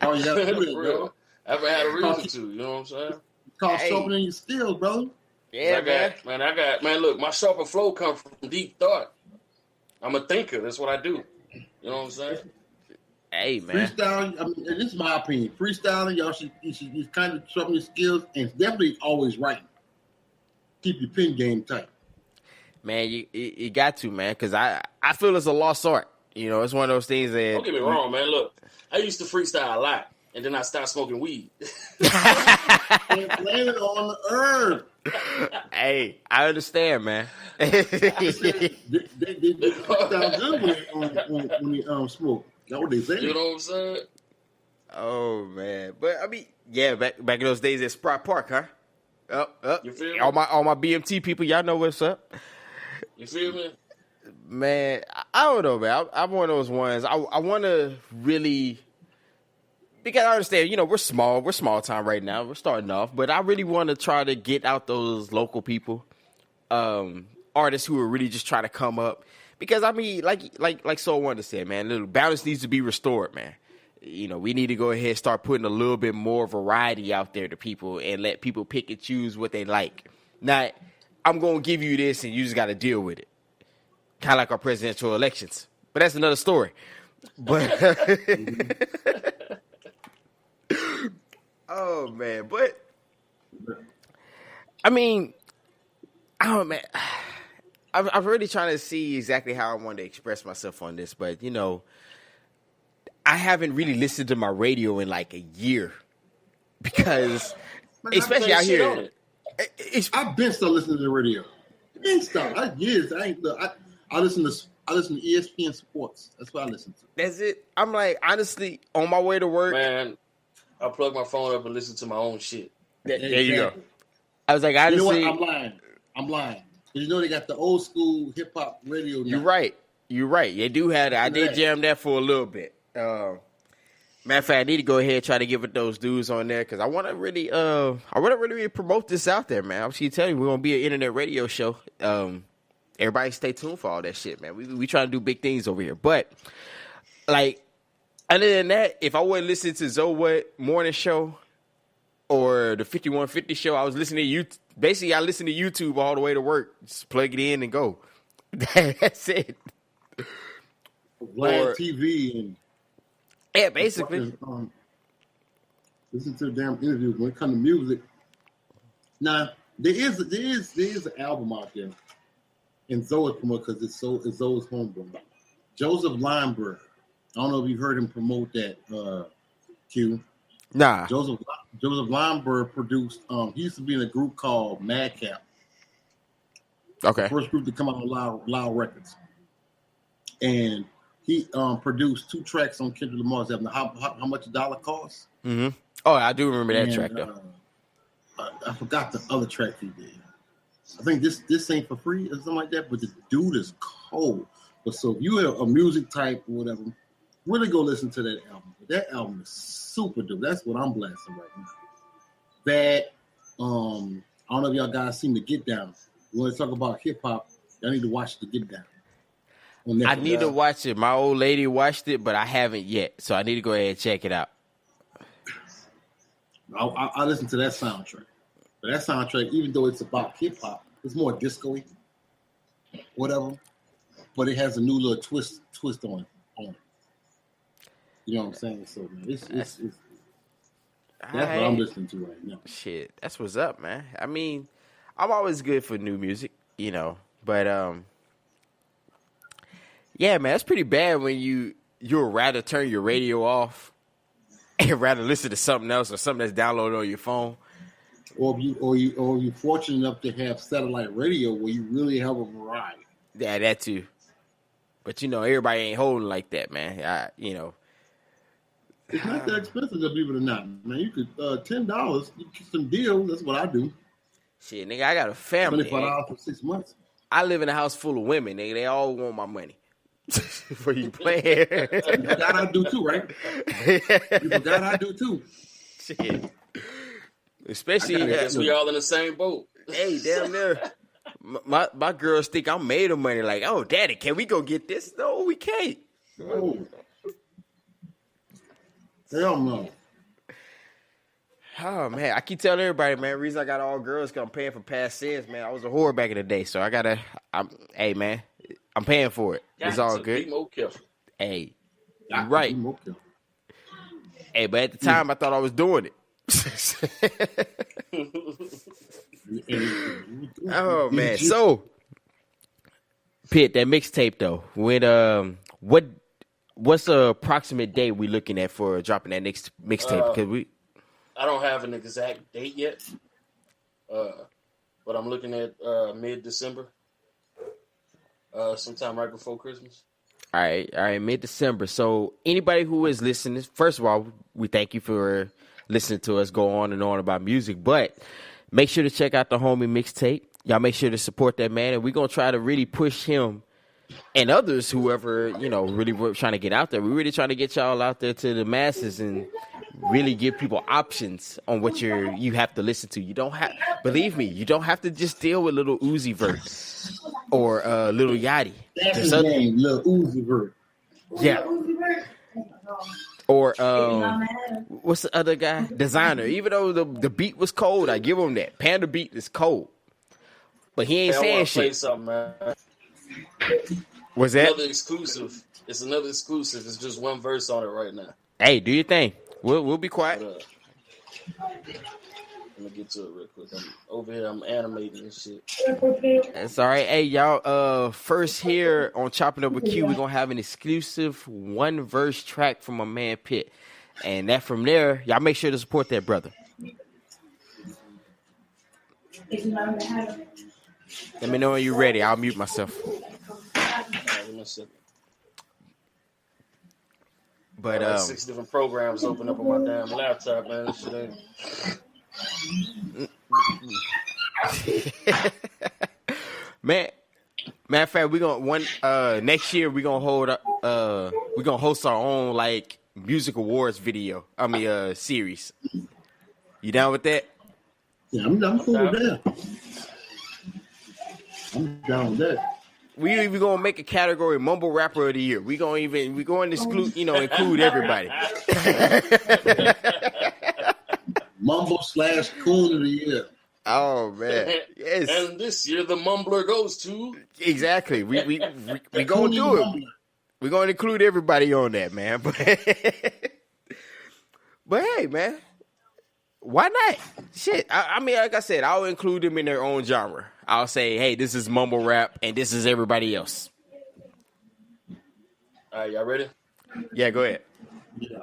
Oh, you gotta do it, bro. I haven't had a reason to. You know what I'm saying? It's called sharpening your skills, brother. Yeah, man. Look, my sharper flow comes from deep thought. I'm a thinker. That's what I do. You know what I'm saying? Hey, man. Freestyle. I mean, and this is my opinion. Freestyling, you should kind of sharpen your skills, and definitely always writing. Keep your pen game tight. Man, you got to, man, because I feel it's a lost art. You know, it's one of those things that... Don't get me wrong, man. Look, I used to freestyle a lot, and then I stopped smoking weed. And blame it on the herb. Hey, I understand, man. They freestyle good when they smoke. That's what they say. You know what I'm saying? Oh, man. But, I mean, yeah, back in those days at Sprott Park, huh? You feel me? All my BMT people, y'all know what's up. You feel me? Man, I don't know, man. I'm one of those ones. I want to really, because I understand, you know, we're small time right now. We're starting off, but I really want to try to get out those local people, artists who are really just trying to come up. Because I mean, like Soulwonder said, man, the balance needs to be restored, man. You know, we need to go ahead and start putting a little bit more variety out there to people and let people pick and choose what they like. Not, I'm going to give you this and you just got to deal with it. Kind of like our presidential elections. But that's another story. But, oh, man. But, I mean, man. I'm really trying to see exactly how I want to express myself on this. But, you know, I haven't really listened to my radio in like a year because, especially out here, I've been still listening to the radio. Been stuff. I listen to ESPN Sports. That's what I listen to. That's it. I'm like, honestly, on my way to work, man, I plug my phone up and listen to my own shit. There you go. I was like, honestly, you know what? I'm lying. You know they got the old school hip hop radio now. You're right. They do have that. I did jam that for a little bit. Matter of fact, I need to go ahead and try to give it those dudes on there because I want to really promote this out there, man. I'm just telling you, we're gonna be an internet radio show. Everybody, stay tuned for all that shit, man. We trying to do big things over here, but like other than that, if I would listen to Zoe morning show or the 5150 show, I was listening to you. Basically, I listen to YouTube all the way to work. Just plug it in and go. That's it. Vlad TV and. Yeah, basically. Listen to the damn interviews when it comes to music. Now there is an album out there, and Zoe promote because it's Zoe's homegrown. Joseph Lineberg. I don't know if you've heard him promote that. Q. Nah. Joseph Lineberg produced. He used to be in a group called Madcap. Okay. The first group to come out on Loud Records, and he produced 2 tracks on Kendrick Lamar's album. How much a dollar costs? Mm-hmm. Oh, I do remember that track though. I forgot the other track he did. I think this ain't for free or something like that. But the dude is cold. But so if you're a music type or whatever, really go listen to that album. That album is super dope. That's what I'm blasting right now. Bad. I don't know if y'all guys seen The Get Down. You want to talk about hip hop? Y'all need to watch The Get Down. I need to watch it. My old lady watched it, but I haven't yet. So I need to go ahead and check it out. I listen to that soundtrack. But that soundtrack, even though it's about hip hop, it's more disco-y, whatever. But it has a new little twist on it. You know what I'm saying? So man, that's what I'm listening to right now. Shit, that's what's up, man. I mean, I'm always good for new music, you know. But yeah, man, that's pretty bad when you'd rather turn your radio off and rather listen to something else or something that's downloaded on your phone. Or you're fortunate enough to have satellite radio where you really have a variety. Yeah, that too. But you know, everybody ain't holding like that, man. It's not that expensive, believe it or not, man. You could $10. You get some deals. That's what I do. Shit, nigga, I got a family. $25 for 6 months. I live in a house full of women, nigga. They all want my money. For you playing. You forgot I do too, right? You forgot I do too. Shit. Especially, I guess we all in the same boat. Hey, damn near. My girls think I'm made of money. Like, oh, daddy, can we go get this? No, we can't. No. Hell no. Oh, man. I keep telling everybody, man, the reason I got all girls because I'm paying for past sins, man. I was a whore back in the day, so hey, man, I'm paying for it. It's all good. Be more careful. Hey, you're right. Hey, but at the time, I thought I was doing it. Oh man! So, Pitt, that mixtape though. What's the approximate date we looking at for dropping that next mixtape? Because I don't have an exact date yet, but I'm looking at mid-December, sometime right before Christmas. All right, mid-December. So anybody who is listening, first of all, we thank you for listening to us go on and on about music, but make sure to check out the homie mixtape. Y'all make sure to support that man, and we're going to try to really push him and others, whoever, really were trying to get out there. We're really trying to get y'all out there to the masses and really give people options on what you have to listen to. You don't have, believe me, you don't have to just deal with Little Uzi Vert or Little Yachty. That's his name, Lil Uzi Vert. Yeah. Or what's the other guy? Designer. Even though the beat was cold, I give him that. Panda beat is cold, but he ain't saying shit. Play something, man. What's that? Another exclusive. It's another exclusive. It's just one verse on it right now. Hey, do your thing. We'll be quiet. Let me get to it real quick. I'm over here. I'm animating and shit. That's all right. Hey, y'all. First here on Chopping Up with Q, we're gonna have an exclusive one verse track from my man Pitt, and that from there, y'all make sure to support that brother. Let me know when you're ready. I'll mute myself. But 6 different programs open up on my damn laptop, man. This shit ain't. Man, matter of fact, next year we're gonna host our own like music awards video. Series. You down with that? Yeah, I'm cool with that. I'm down with that. We even gonna make a category mumble rapper of the year. We going to include everybody. Mumble/coon of the year. Oh man, yes. And this year the mumbler goes to exactly. We gonna do it. We're gonna include everybody on that, man. But hey, man, why not? Shit. I mean, like I said, I'll include them in their own genre. I'll say, hey, this is mumble rap, and this is everybody else. All right, y'all ready? Yeah, go ahead. Yeah.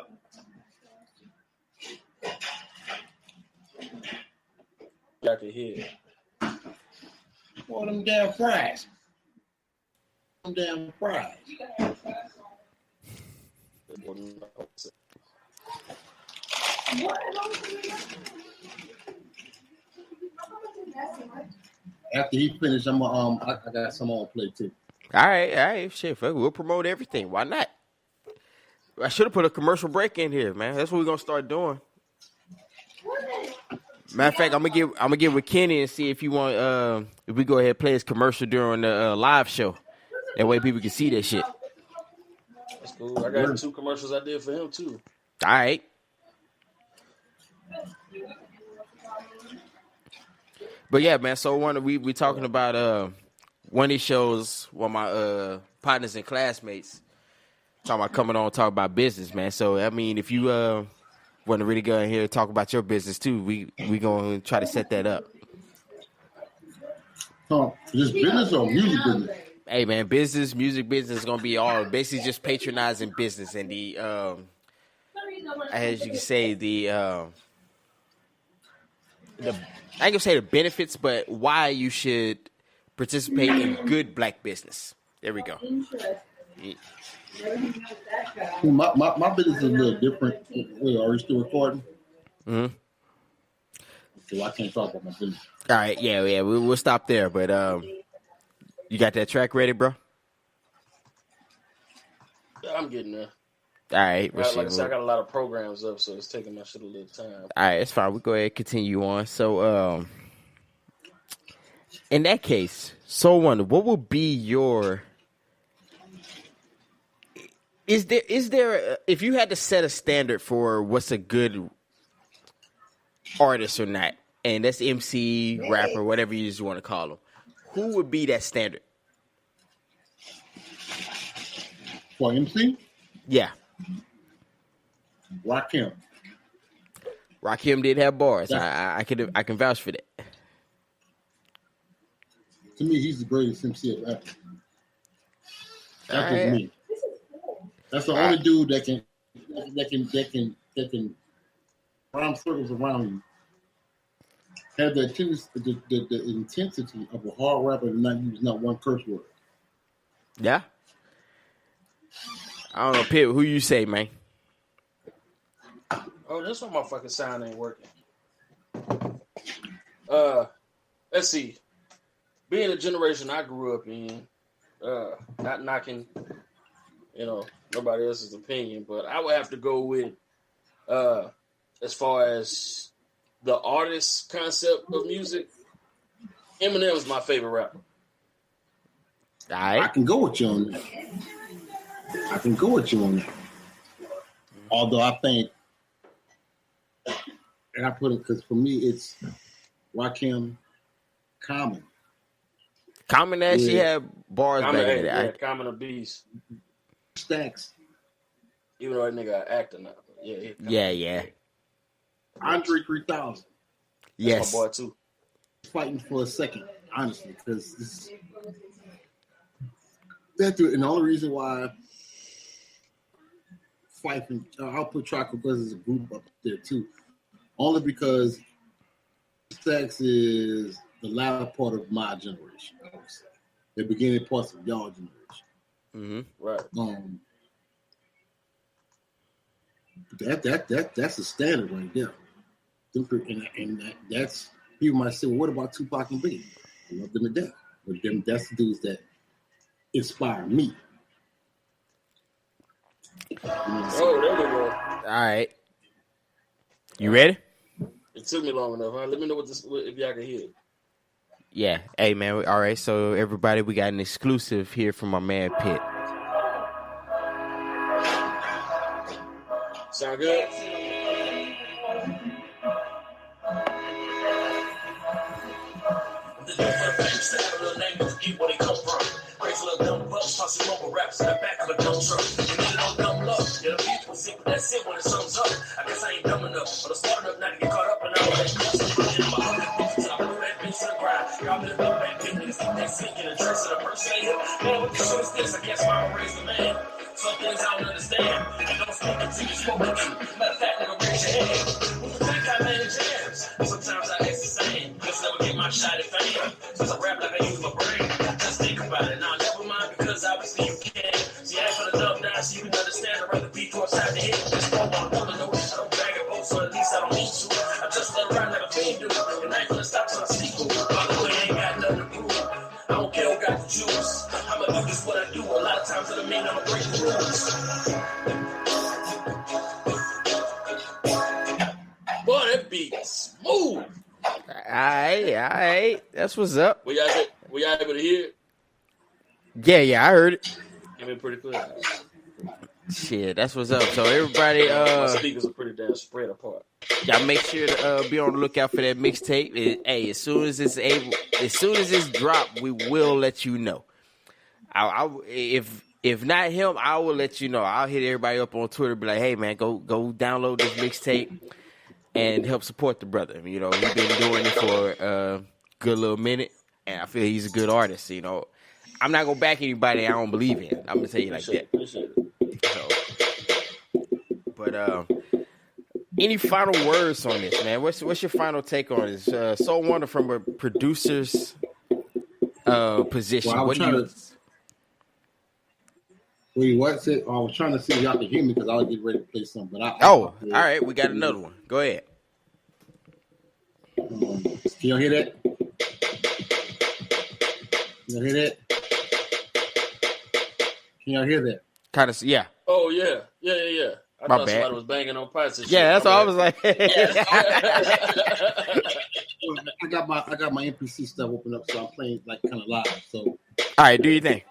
I can hear. Boy, them damn fries. After he finished, I got some on play too. All right, shit. We'll promote everything. Why not? I should have put a commercial break in here, man. That's what we're gonna start doing. Matter of fact, I'm gonna get with Kenny and see if you want if we go ahead and play his commercial during the live show. That way people can see that shit. That's cool. I got 2 commercials I did for him too. All right. But yeah, man. So we talking about one of these shows. One of my partners and classmates talking about coming on and talk about business, man. So I mean, if you want to really go in here and talk about your business too, we gonna try to set that up. Is this business or music business? Hey man, music business is gonna be all basically just patronizing business and the as you can say the I ain't gonna say the benefits, but why you should participate in good black business. There we go. My business is a little different. Wait, are we still recording? Mm-hmm. So I can't talk about my business. All right, yeah, we'll stop there. But you got that track ready, bro? Yeah, I'm getting there. All right. Like I said, I got a lot of programs up, so it's taking my shit a little time. All right, it's fine. We'll go ahead and continue on. So, in that case, Soulwonder, what would be your... Is there if you had to set a standard for what's a good artist or not, and that's MC, rapper, whatever you just want to call them, who would be that standard? For MC? Yeah. Rakim. Rakim did have bars. I can vouch for that. To me, he's the greatest MC ever. That's just me. That's the only dude that can rhyme circles around you. Have the intensity of a hard rapper and not use not one curse word. Yeah. I don't know, Pitt, who you say, man? Oh, this one motherfucking sound ain't working. Let's see. Being the generation I grew up in, not knocking, nobody else's opinion, but I would have to go with, as far as the artist concept of music, Eminem is my favorite rapper. All right. I can go with you on that. Although I think, and I put it because for me it's Rakim, Common. Common actually had bars back in the day. Common a beast. Stacks. Even though that nigga an actor now. Yeah. Andre 3000. Yes. That's my boy too. Fighting for a second, honestly, because and the only reason why fighting, I'll put Tropical Brothers as a group up there too, only because Stacks is the latter part of my generation. I would say the beginning parts of y'all generation. Mm-hmm. Right. That's the standard right there. And that's people might say, well, what about Tupac and Biggie? I love them to death. But them, that's the dudes that inspire me. Oh, there we go. All right. You ready? It took me long enough, huh? Let me know if y'all can hear it. Yeah. Hey, man. All right. So, everybody, we got an exclusive here from my man Pitt. Sound good? Tossing over raps in the back of a dump truck. You need it on dumb luck. Yeah, the people see what that's it when it sums up. I guess I ain't dumb enough, but I'm smart enough not to get caught up in all that cuss. In my heart, so I put that bitch to the ground. Y'all been about that big niggas keep that sinking and dress of the person ain't hip. Man, what the shit is this? I guess mama raised a man. Some things I don't understand. And don't speak until you spoken to. Matter of fact, nigga, raise your hand. Who you think I manage jams? Sometimes I ask the same. Just never get my shot at fame. Since I rap like I use my brain. Just think about it. Now, never mind, because obviously you can. See, I ain't for the dub now, so you can understand. I'd rather be upside the head. Just don't want to know. I don't brag at both, so at least I don't need to. I just let it ride like a fiend do. And I ain't gonna stop till I see you. By the way, I ain't got nothing to prove. I don't care who got the juice. I'ma do this what I do. A lot of times it'll mean I'ma break the rules. Boy, that beat is smooth. All right. That's what's up. Were y'all able to hear it? Yeah, I heard it. I mean, pretty clear. Shit, that's what's up. So everybody, my speakers are pretty damn spread apart. Y'all make sure to be on the lookout for that mixtape. Hey, as soon as it's dropped, we will let you know. If not him, I will let you know. I'll hit everybody up on Twitter, be like, hey man, go download this mixtape and help support the brother. You know, he's been doing it for a good little minute, and I feel he's a good artist. You know, I'm not gonna back anybody I don't believe in. I'm gonna tell you like that. Appreciate it. But any final words on this, man? What's your final take on this? Soulwonder from a producer's position. Well, what do you? Wait, what's it? I was trying to see if y'all can hear me because I was getting ready to play something. But all right, we got another one. Go ahead. Can y'all hear that? Can y'all hear that? Can y'all hear that? Kind of, yeah. Oh yeah. I My thought bad. somebody was banging on pipes and shit. Yeah, that's all I was like. I got my NPC stuff open up, so I'm playing like kind of live. So, all right, do your thing.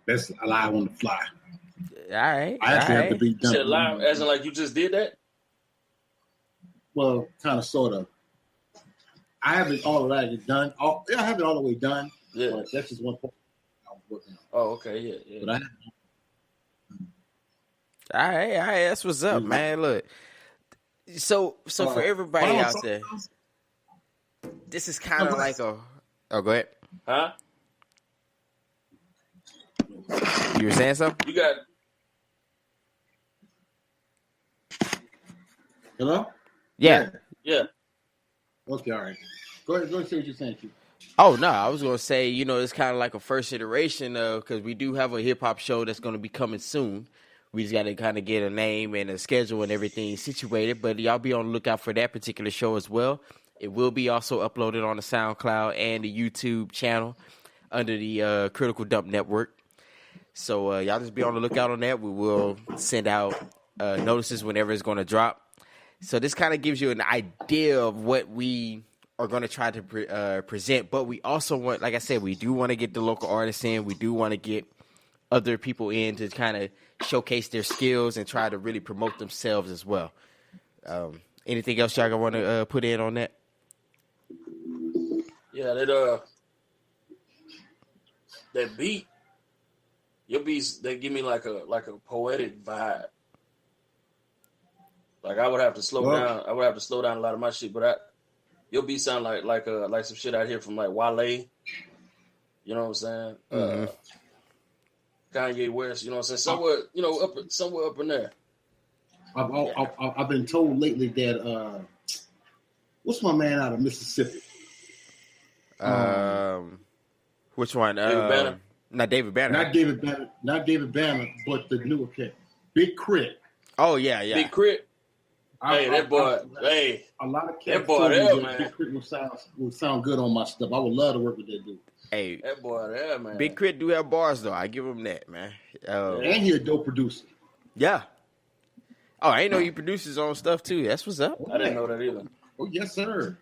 That's live on the fly. All right. I actually have to be You done. said live, as in like you just did that? Well, kind of, sort of. I haven't all of that done. I have it all the way done. Yeah. But that's just one part I was working on. Oh, okay, yeah. But All right. That's what's up, man. Look. So for everybody out there, this is kind of like a. Oh, go ahead. Huh? You were saying something? You got. Hello? Yeah. Okay, all right. Go ahead say what you're saying, Q. Oh, no, I was going to say, it's kind of like a first iteration of, because we do have a hip-hop show that's going to be coming soon. We just got to kind of get a name and a schedule and everything situated, but y'all be on the lookout for that particular show as well. It will be also uploaded on the SoundCloud and the YouTube channel under the Critical Dump Network. So y'all just be on the lookout on that. We will send out notices whenever it's going to drop. So this kind of gives you an idea of what we are going to try to present. But we also want, like I said, we do want to get the local artists in. We do want to get other people in to kind of showcase their skills and try to really promote themselves as well. Anything else y'all want to put in on that? Yeah, that beat, your beats, they give me like a poetic vibe. Like I would have to slow down. I would have to slow down a lot of my shit, but your beat sound like some shit out here from like Wale. You know what I'm saying? Kanye West. You know what I'm saying? Somewhere up in there. I've been told lately that what's my man out of Mississippi? Which one? David Banner? Not David Banner. Not David Banner, but the newer kid, Big Crit. Oh yeah. Big Crit. That boy. A lot of that boy there, man. Big Crit would sound good on my stuff. I would love to work with that dude. Hey, that boy there, man. Big Crit do have bars though. I give him that, man. And he a dope producer. Yeah. Oh, I didn't know he produces his own stuff too. That's what's up. I didn't know that either. Oh yes, sir.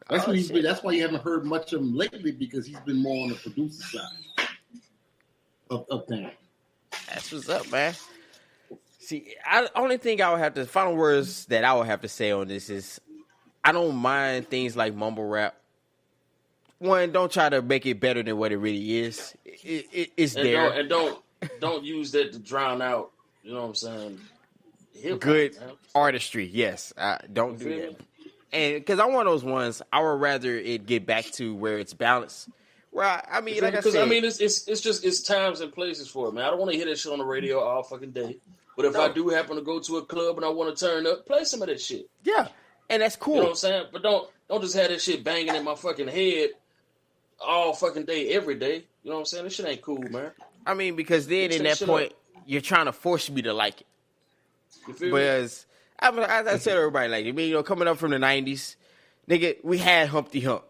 That's what he's been. That's why you haven't heard much of him lately, because he's been more on the producer side of things. That's what's up, man. See, only thing I would have to, final words that I would have to say on this is, I don't mind things like mumble rap. One, don't try to make it better than what it really is. It's there. Don't use that to drown out. You know what I'm saying? Hip-hop, good man. Artistry. Yes, don't do that. And because I'm one of those ones, I would rather it get back to where it's balanced. Well, I mean, like I said, it's times and places for it, man. I don't want to hear that shit on the radio all fucking day. But if I do happen to go to a club and I want to turn up, play some of that shit. Yeah, and that's cool. You know what I'm saying? But don't just have that shit banging in my fucking head all fucking day, every day. You know what I'm saying? This shit ain't cool, man. I mean, because then in that point, you're trying to force me to like it. You feel because as I said, everybody like it. I mean, coming up from the 90s, nigga, we had Humpty Hump.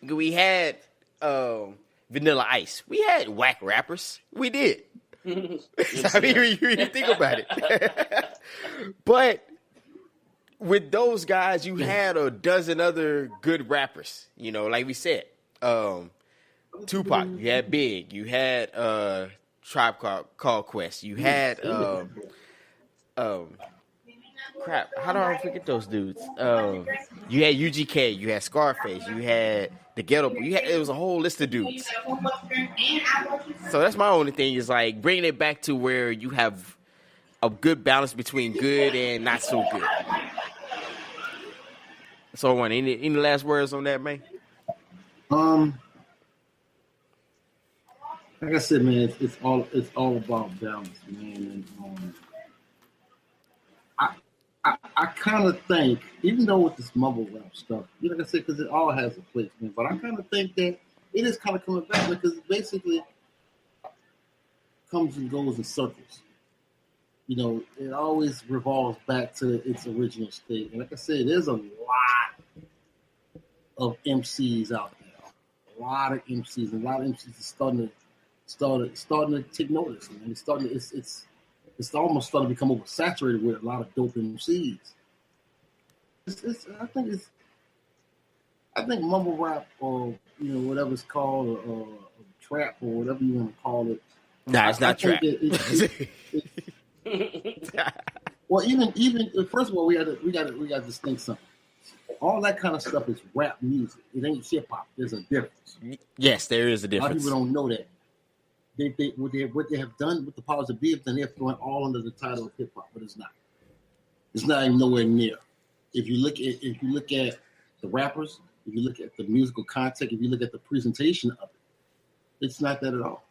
We had Vanilla Ice. We had whack rappers. We did. I mean, you really think about it. But with those guys, you had a dozen other good rappers. You know, like we said, Tupac. You had Big. You had Tribe Called Quest. You had crap. How do I forget those dudes? You had UGK. You had Scarface. You had the Ghetto. It was a whole list of dudes. So that's my only thing is like bringing it back to where you have a good balance between good and not so good. So, any last words on that, man? Like I said, man, it's all about balance, man. And, I kind of think, even though with this mumble rap stuff, like I said, because it all has a place, man. But I kind of think that it is kind of coming back because it basically comes and goes in circles. You know, it always revolves back to its original state. And like I said, there's a lot of MCs out there. A lot of MCs. And a lot of MCs are starting to take notice. Man. It's almost starting to become oversaturated with a lot of dope MCs. I think mumble rap or whatever it's called or trap or whatever you want to call it Nah, it's not trap. Well, even first of all, we got to distinct something. All that kind of stuff is rap music. It ain't hip hop. There's a difference. Yes, there is a A lot difference. of people don't know that. What they have done with the powers that be, then they're throwing all under the title of hip hop, but it's not. It's not even nowhere near. If you look at the rappers, if you look at the musical content, if you look at the presentation of it, it's not that at all.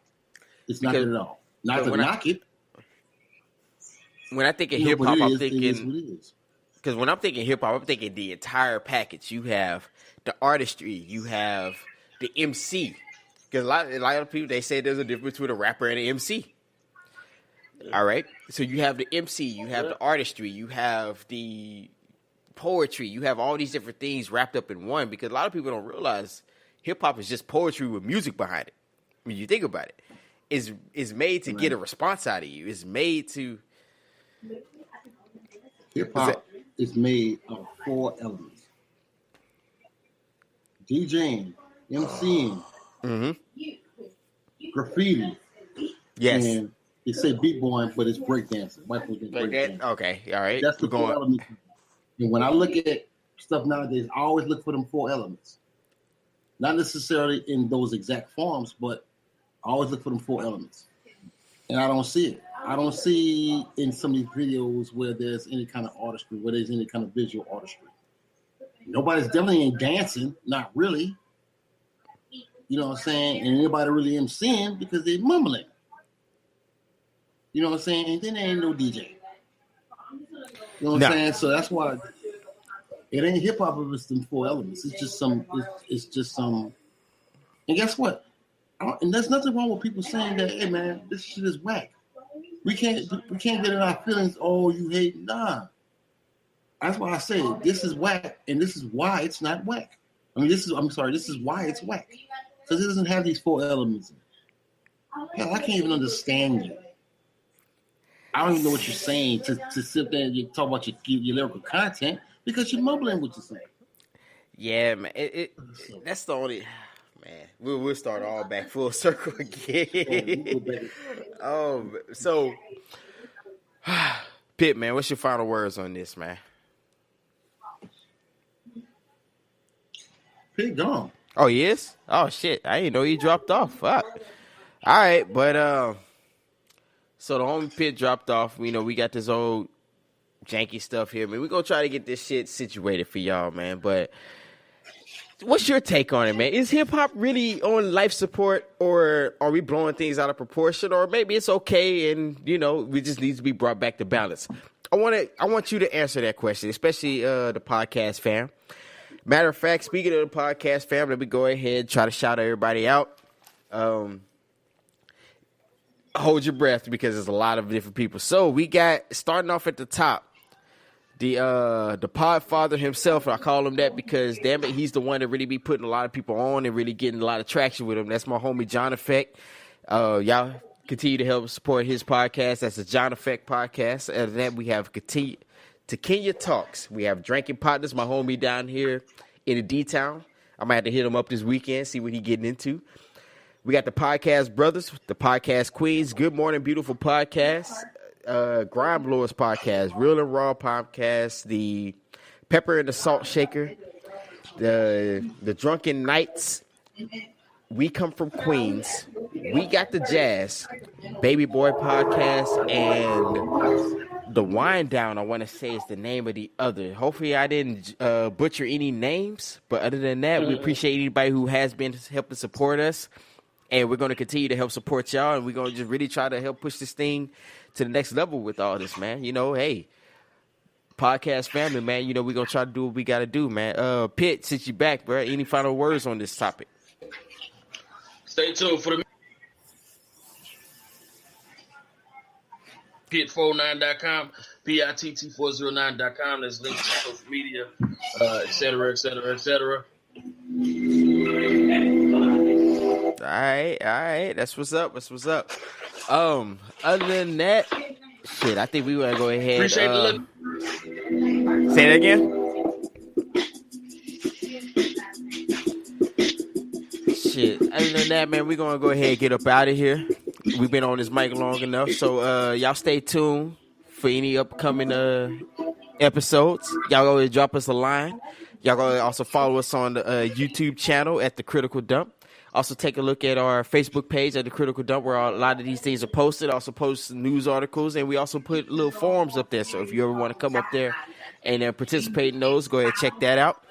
It's not that at all. Not to knock it. When I think of hip hop, I'm thinking. It is what it is. Because when I'm thinking hip hop, I'm thinking the entire package. You have the artistry, you have the MC. Because a lot of people, they say there's a difference between a rapper and an MC. All right? So you have the MC, you have the artistry, you have the poetry, you have all these different things wrapped up in one. Because a lot of people don't realize hip hop is just poetry with music behind it. When you think about it, it's made to get a response out of you. It's made to. Hip hop is made of 4 elements: DJing, MCing, graffiti. Yes. And they say beatboying, but it's breakdancing. White folks think breakdancing. Okay. All right. That's the 4 elements. And when I look at stuff nowadays, I always look for them 4 elements. Not necessarily in those exact forms, but I always look for them 4 elements. And I don't see it. I don't see in some of these videos where there's any kind of artistry, where there's any kind of visual artistry. Nobody's definitely ain't dancing, not really. You know what I'm saying? And anybody really MCing because they mumbling. You know what I'm saying? And then there ain't no DJ. You know what I'm saying? So that's why it ain't hip hop if it's them 4 elements. It's just some. And guess what? And there's nothing wrong with people saying that. Hey man, this shit is whack. We can't get in our feelings. Oh, you hate? Nah. That's why I say this is whack, and this is why it's not whack. This is why it's whack. Because it doesn't have these 4 elements in it. Hell, I can't even understand you. I don't even know what you're saying to sit there and you talk about your lyrical content because you're mumbling what you're saying. Yeah, man. That's the only. Man, we'll start all back full circle again. So, Pitt, man, what's your final words on this, man? Pitt gone. Oh, he is? Oh, shit. I didn't know he dropped off. Fuck. All right, but so the homie Pitt dropped off. You know, we got this old janky stuff here, man. We're going to try to get this shit situated for y'all, man, but what's your take on it, man? Is hip-hop really on life support, or are we blowing things out of proportion, or maybe it's okay and, you know, we just need to be brought back to balance? I want you to answer that question, especially the podcast fam. Matter of fact, speaking of the podcast fam, let me go ahead try to shout everybody out. Hold your breath because there's a lot of different people. So we got, starting off at the top, the Podfather himself. I call him that because, damn it, he's the one that really be putting a lot of people on and really getting a lot of traction with him. That's my homie John Effect. Y'all continue to help support his podcast. That's the John Effect podcast. Other than that, we have Kenya Talks. We have Drinking Partners, my homie down here in the D-Town. I might have to hit him up this weekend, see what he getting into. We got the Podcast Brothers, the Podcast Queens, Good Morning Beautiful Podcast, Grind Blowers Podcast, Real and Raw Podcast, the Pepper and the Salt Shaker, the Drunken Knights, We Come From Queens, We Got the Jazz, Baby Boy Podcast, and the Wind Down, I want to say is the name of the other. Hopefully I didn't butcher any names, but other than that, we appreciate anybody who has been helping support us. And we're going to continue to help support y'all, and we're going to just really try to help push this thing to the next level with all this, man. You know, hey, podcast family, man, you know, we're going to try to do what we got to do, man. Pitt, since you back, bro, any final words on this topic? Stay tuned for the Pitt49.com, PITT409.com. There's links to social media, et cetera, et cetera, et cetera. All right. That's what's up. Other than that, shit, I think we want to go ahead. Appreciate the look. Say that again. Shit. Other than that, man, we're gonna go ahead and get up out of here. We've been on this mic long enough, so y'all stay tuned for any upcoming episodes. Y'all go drop us a line. Y'all go also follow us on the YouTube channel at The Critical Dump. Also take a look at our Facebook page at The Critical Dump, where a lot of these things are posted. Also post news articles, and we also put little forums up there. So if you ever want to come up there and participate in those, go ahead and check that out.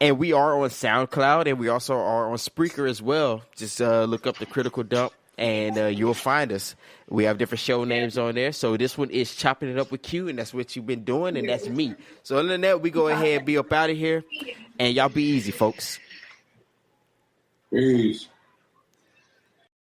And we are on SoundCloud, and we also are on Spreaker as well. Just look up The Critical Dump, and you'll find us. We have different show names on there. So this one is Chopping It Up with Q, and that's what you've been doing, and that's me. So other than that, we go ahead and be up out of here, and y'all be easy, folks. Peace.